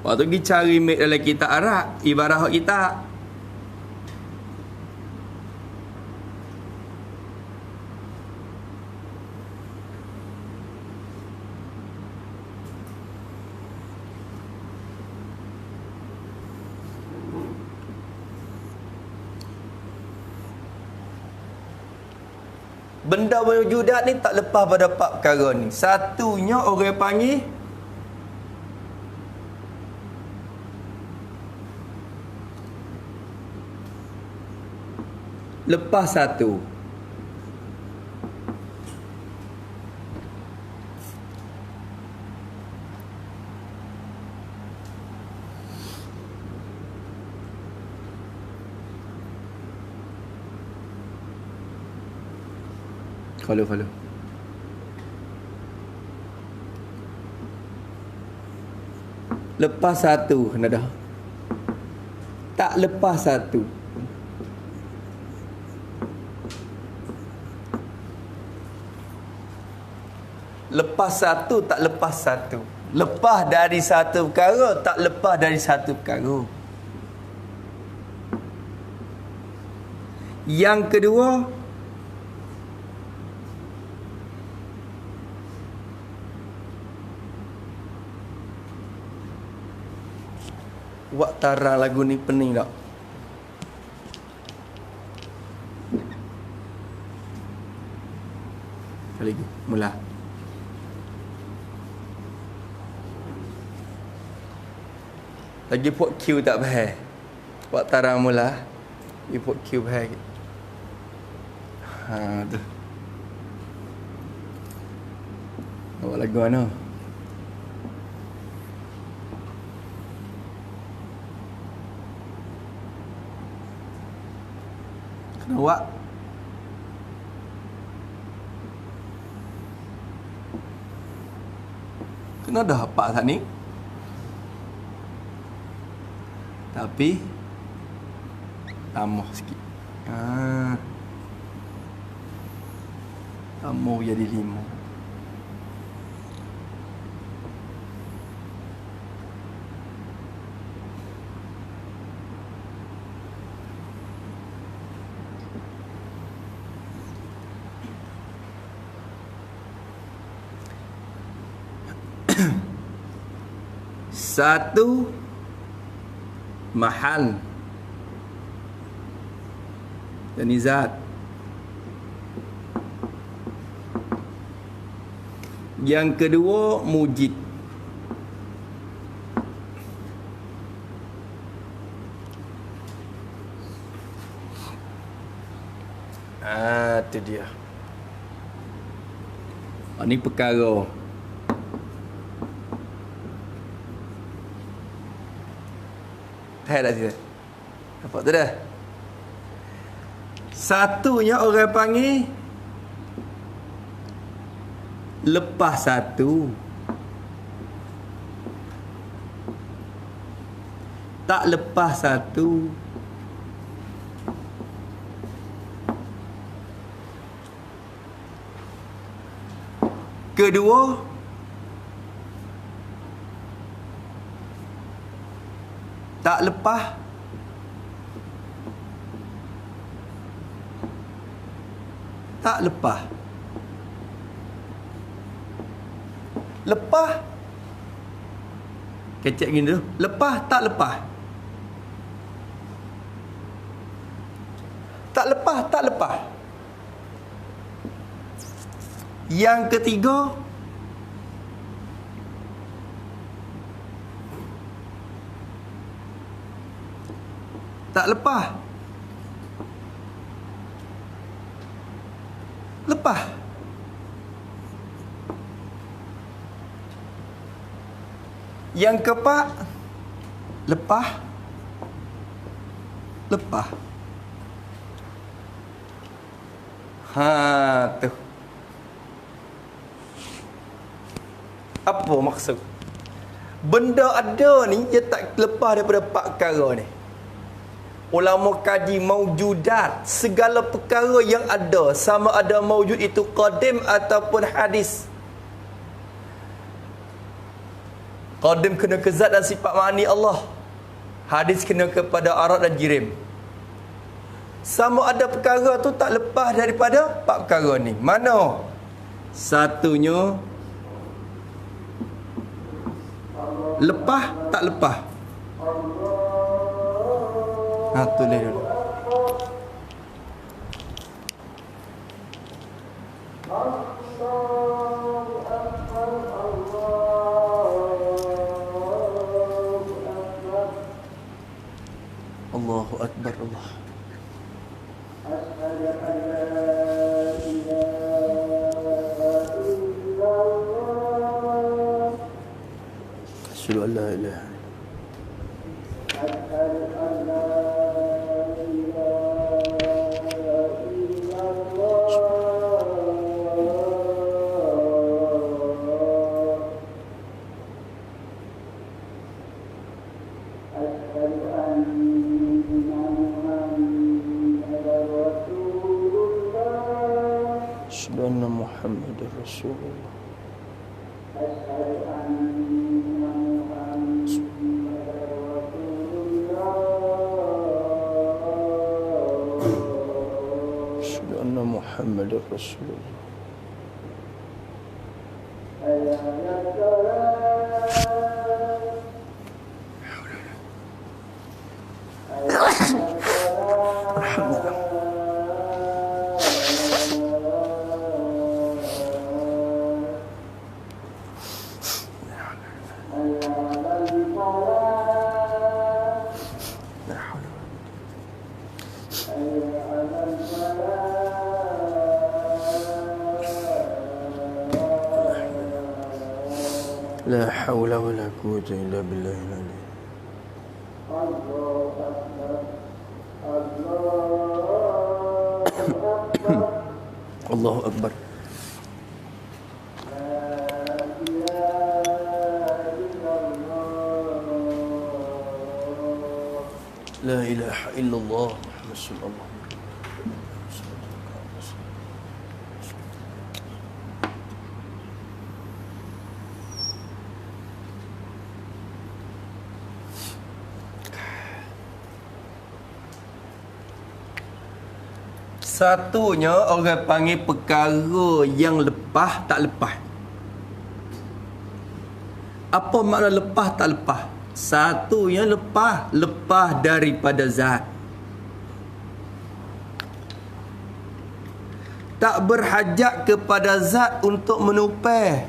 Waktu pergi cari mate dalam kitab Arab, ibarat hak kita. Benda mewujudat ni tak lepas pada 4 perkara ni. Satunya orang panggil lepas satu. Follow. Lepas satu kena dah. Tak lepas satu. Lepas satu tak lepas satu. Lepas dari satu perkara tak lepas dari satu perkara. Yang kedua, wak tarang lagu ni pening tak? Sekali lagi, mula. Lagi put Q tak faham. Wak tarang mula. Lagi put Q faham. Tu. Awak lagu mana? Awak kena dah hafal saat ni, tapi tambah sikit. Tambah jadi 5. Satu mahal Yang ni zat. Yang kedua mujid. Tu dia. Ni perkara. Tak dia. Nampak tu dah. Satunya orang panggil lepas satu. Tak lepas satu. Kedua, tak lepas. Tak lepas. Lepas. Kecek gini dulu. Lepas, tak lepas. Tak lepas, tak lepas. Yang ketiga, tak lepas. Lepas. Yang keempat, lepas. Lepas. Tu. Apa maksud? Benda ada ni dia tak lepas daripada empat perkara ni. Ulama kaji maujudat, segala perkara yang ada, sama ada maujud itu qadim ataupun hadis. Qadim kena ke zat dan sifat ma'ani Allah. Hadis kena kepada arad dan jirim. Sama ada perkara tu tak lepas daripada empat perkara ni. Mana? Satunya lepas, tak lepas. Tulis dulu. Allahu Akbar Allah. Asyhadu an la ilaha Muhammadur Rasulullah. Asyhadu anna Muhammadur Rasulullah. La hawla wa la quwwata illa billahil ali. Allahu Akbar. La ilaha illallah Muhammad sallallahu. Satunya orang panggil perkara yang lepas tak lepas. Apa makna lepas tak lepas? Satu yang lepas daripada zat. tak berhajat kepada zat untuk menupai.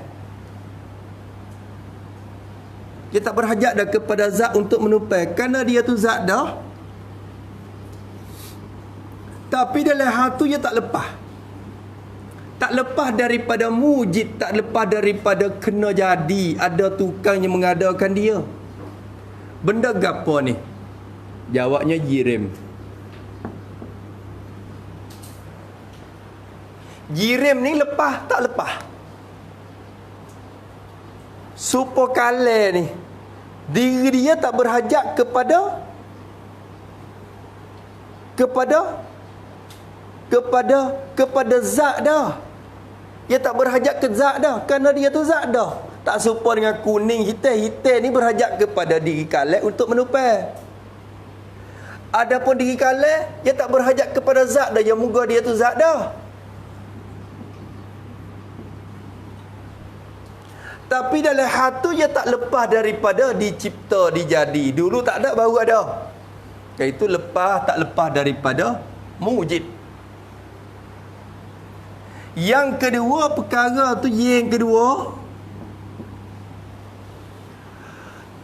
Dia tak berhajat dah kepada zat untuk menupai, kerana dia tu zat dah. Tapi dalam hal tu dia tak lepas. Tak lepas daripada mujid, tak lepas daripada kena jadi. Ada tukang yang mengadakan dia. Benda gapo ni? Jawabnya jirim. Jirim ni lepas tak lepas. Supo kale ni, diri dia tak berhajat kepada zat dah. Dia tak berhajat ke zat dah, kerana dia tu zat dah. Tak serupa dengan kuning, hitam. Hitam ni berhajat kepada diri kale untuk menupai. Adapun diri kale, dia tak berhajat kepada zat dah, yang moga dia tu zat dah. Tapi dalam hati dia tak lepas daripada dicipta, dijadi. Dulu tak ada, baru ada. Iaitu tak lepas daripada mujid. Yang kedua, perkara tu yang kedua,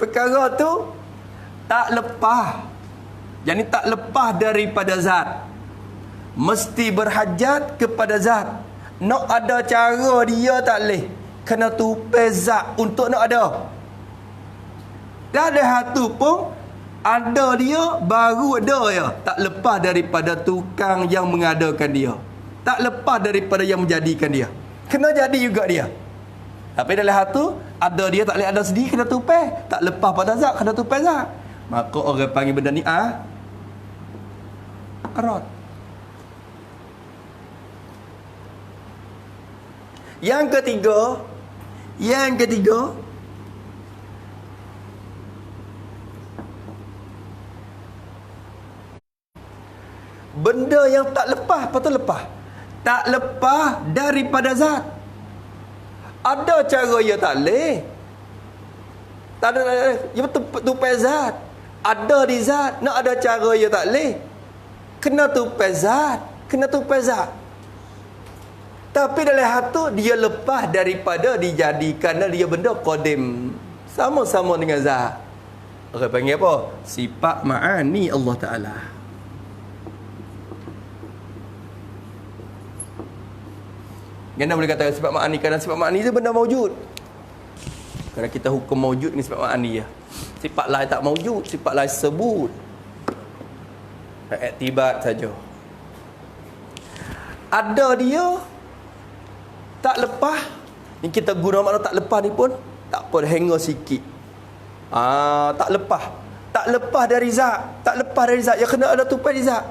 perkara tu tak lepas. Jadi tak lepas daripada zat. Mesti berhajat kepada zat. Nak ada cara dia tak boleh. Kena tupai zat untuk nak ada. Dan ada hatu pun ada dia, baru ada ya. Tak lepas daripada tukang yang mengadakan dia. Tak lepas daripada yang menjadikan dia. Kena jadi juga dia. Tapi dalam hatu, ada dia tak boleh ada sendiri, kena tupai. Tak lepas pada zat, kena tupai zat. Maka orang panggil benda ni arad. Yang ketiga, benda yang tak lepas, patut lepas. Tak lepas daripada zat. Ada cara dia tak boleh. Tak ada, dia tupai zat. Ada di zat, nak ada cara dia tak boleh. Kena tupai zat. Tapi dalam hati dia lepas daripada dijadikan, dia benda qadim. Sama-sama dengan zat. Orang panggil apa? Sifat ma'ani Allah Ta'ala. Kenapa boleh katakan sifat ma'ani? Kerana sifat ma'ani itu benda maujud. Kerana kita hukum maujud ni sifat ma'ani ya. Sifat lain tak maujud, sifat lain sebut. Iktibat saja. Ada dia tak lepas. Ni kita guna makna tak lepas ni pun tak apa, hanger sikit. Tak lepas. Tak lepas dari zat. Tak lepas dari zat. Yang kena ada tupai di zat.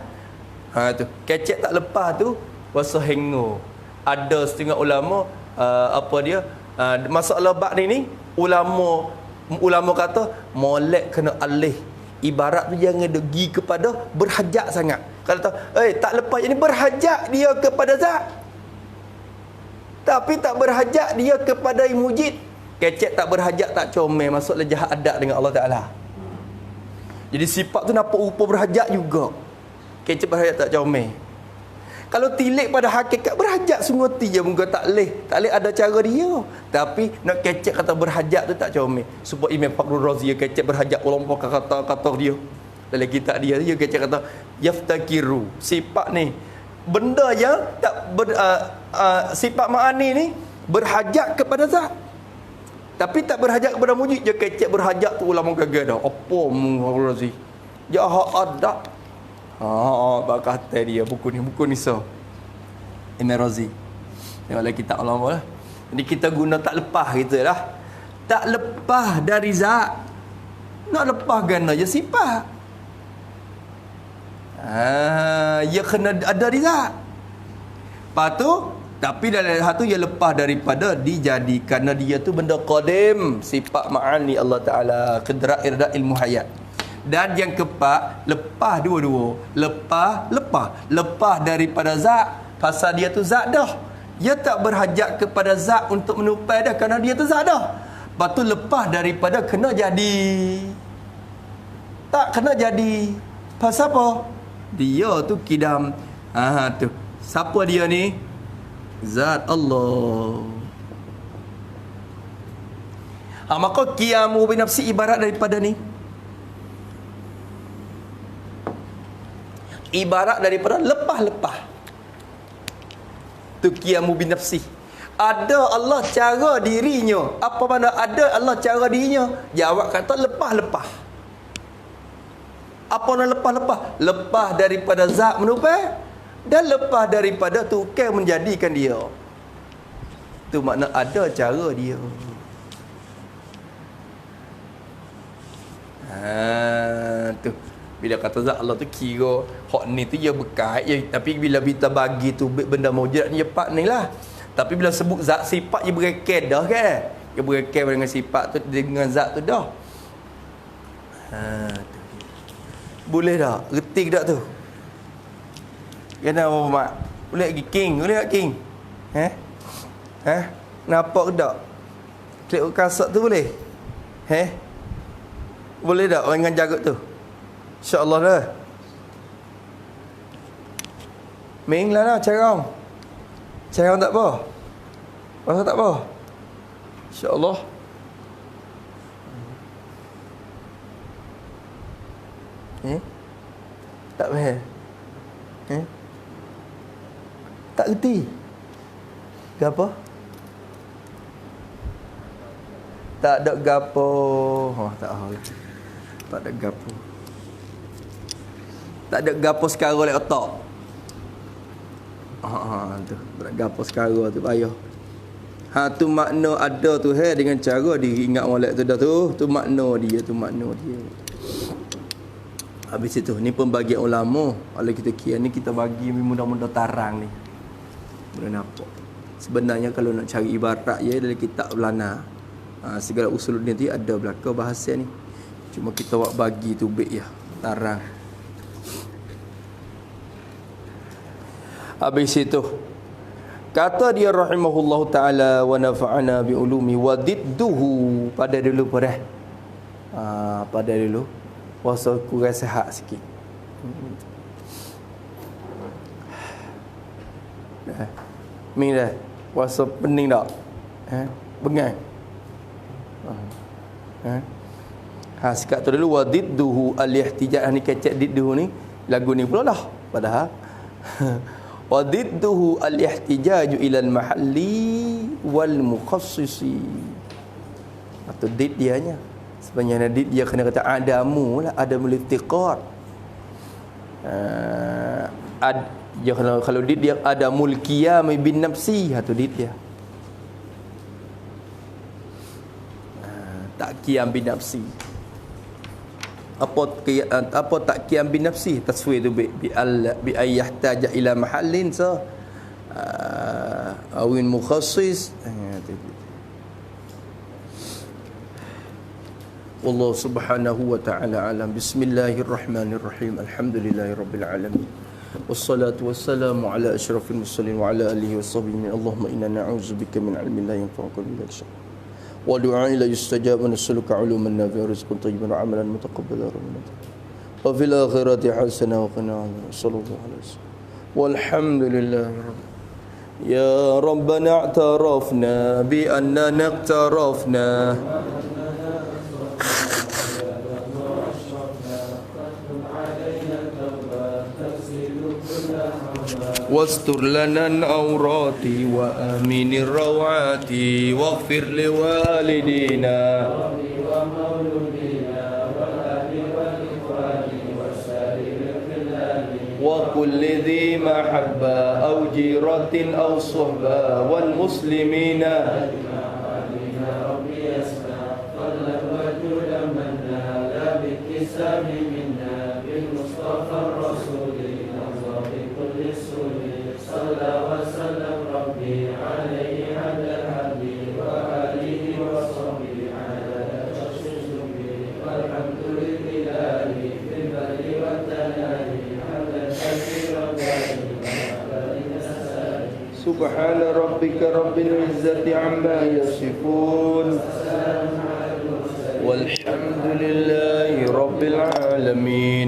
Tu. Kecek tak lepas tu pasal hanger. Ada setengah ulama masalah bab ni ulama kata molek kena alih. Ibarat tu jangan pergi kepada berhajat sangat. Kalau tahu, tak lepas ini berhajat dia kepada zat. Tapi tak berhajat dia kepada mujid. Kecek tak berhajat, tak comel, masuklah jahat adab dengan Allah Ta'ala. Jadi sifat tu nampak rupa berhajat juga. Kecek berhajat, tak comel. Kalau tilik pada hakikat berhajat sungguh je, muka tak leh ada cara dia. Tapi nak kecek kata berhajat tu tak comel. Sebab Imam Fakhrul Razi kecek berhajat walaupun kata dia. Dalam kitab dia kecek kata yaftakiru. Sifat ni benda yang tak sifat ma'ani ni berhajat kepada zat. Tapi tak berhajat kepada mujid. Dia kecek berhajat tu ulama kagak dah. Apa Fakhrul Razi? Ya ada. Kata dia buku ni so Imam Razi. Tengoklah kitab ulama lah. Jadi kita guna tak lepas gitu lah. Tak lepas dari zat. Nak lepas gana je sifat. Ia kena ada di zat. Lepas tu, tapi dalam hal tu ia lepas daripada dijadikan. Kerana dia tu benda qadim, sifat ma'ani Allah Ta'ala, qidrat irda ilmu hayat. Dan yang keempat, lepas dua-dua. Lepas daripada zat. Pasal dia tu zat dah. Dia tak berhajat kepada zat untuk menupai dah. Kerana dia tu zat dah. Lepas tu lepas daripada kena jadi. Tak kena jadi. Pasal apa? Dia tu kidam. Tu. Siapa dia ni? Zat Allah. Maka qiyamu binafsi ibarat daripada ni. Ibarat daripada lepas-lepas. Tu qiyamu binafsi. Ada Allah cara dirinya. Apa mana ada Allah cara dirinya? Jawab kata lepas-lepas. Apa nak lepas-lepas? Lepas daripada zat menupai dan lepas daripada tukar menjadikan dia. Tu makna ada cara dia. Tu bila kata zat Allah tu kira hak ni tu dia bekai je, tapi bila kita bagi tu benda maujud ni cepat ni lah. Tapi bila sebut zat sifat dia berekal dah kan. Dia berekal dengan sifat tu dengan zat tu dah. Tu. Boleh tak? Reti tak tu? Kenapa mak? Boleh lagi king? Boleh tak king? Nampak ke tak? Klik kasut tu boleh? Boleh tak orang dengan jagut tu? InsyaAllah dah. Ming lah lah carang. Carang tak apa? Rasa tak apa? InsyaAllah. Tak faham? Tak reti? Gapo? Tak ada gapo. Tak tahu. Tak ada gapo. Tak ada gapo sekarang oleh otak. Tu. Tak gapo sekarang tu payah. Tu makna ada tu dengan cara diingat molek tu dah tu. Tu makna dia, tu makna dia. Habis itu ni pembagian ulama. Kalau kita kira ni kita bagi mudah-mudah tarang ni. Boleh nampak. Sebenarnya kalau nak cari ibarat ya dari kitab Lana. Segala usul ni tu ada belaka bahasa ni. Cuma kita buat bagi tu baik ya, tarang. Habis itu kata dia rahimahullahu taala wa nafa'ana bi ulumi wa didduhu pada dulu pada. Pada dulu puasa kurang sihat sikit. Ming dah puasa pening tak? Bengang. Sekat tu dulu wadidduhu al-ihtijaj ni kecek didduhu ni lagu ni pula lah padahal wadidduhu al-ihtijaj ila al-mahalli wal mukhassisi. Atau did dianya sebenarnya did dia kena kata adamu lah, adamul iftiqar. Dia kalau did dia adamul qiyam bin nafsi, tu did dia. Tak qiyam bin nafsi. Apa tak qiyam bin nafsi? Taswir tu bi ayyahtaja ila mahallin awin mukhassis. Wallahu subhanahu wa ta'ala alam. Bismillahirrahmanirrahim. Alhamdulillahirabbil alamin. Wassalatu wassalamu ala asyrafil mursalin wa ala alihi washabbihi. Allahumma inna na'udzubika min ilmin la yanfa'u wa min syarrin wa du'a'i la yustajab wa nas'aluka 'uluman nafi'an wa rizqan tayyiban wa 'amalan mutaqabbalan wa fil akhirati hasanah wa qina adhaban sallallahu alaihi wasallam. Walhamdulillahi rabbil ya rabbana i'tarafna bi annana iqtarafna واستر لنا العورات وآمن الروعات واغفر لوالدينا وكل ذي محبة أو جيرة أو صحبة والمسلمين سبحان ربك رب العزة عما يصفون والحمد لله رب العالمين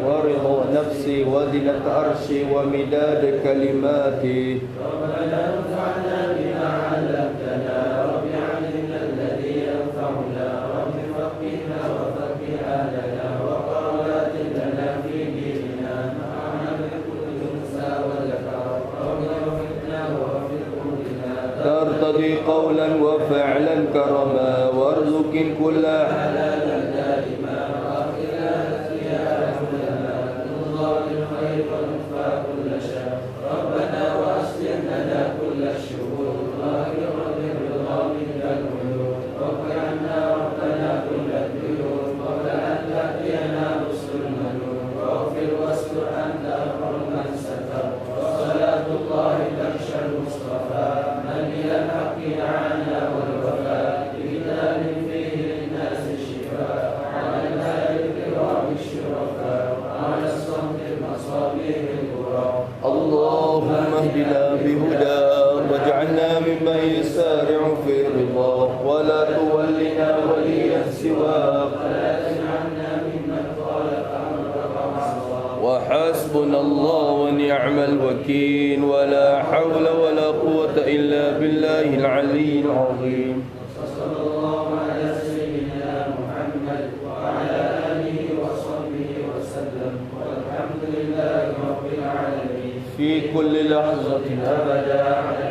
ورضا نفس kursi wa zinata arsy wa midad kalimati. ربنا انفعنا بما علمتنا رب علمنا الذي ينفعنا رب فقهنا وفقه أهلنا وقرات لنا في ديننا معنا بكل أنثى وذكر رب وفقنا ووفق قلوبنا ترتضي قولا وفعلا كرما وارزق كل حلالا دائما وأخذنا خيارا لنا نرضى بالخير ونكفى كل شر ربنا وأصلح لنا كل الشهور ظاهر بالرضا منك العيون واغفر عنا ربنا كل الديون قبل أن تأتينا رسل المنون واغفر واستر أنت أكرم من ستر وصلاة الله تخشى المصطفى من إلى الحق دعانا والوفاء بكتاب فيه للناس الشفاء على الهادي الكرام الشرفاء على الصمت المصابيح الغرام اللهم اهدنا بهداه واجعلنا ممن يسارع في الرضا ولا تولنا وليا سواك ولا تجعلنا ممن خالف أمرك وعصاك وحسبنا الله ونعم الوكيل ولا حول ولا قوة إلا بالله العلي العظيم. وصلى الله على سيدنا محمد وعلى آله وصحبه وسلم والحمد لله رب العالمين في كل لحظة أبدا على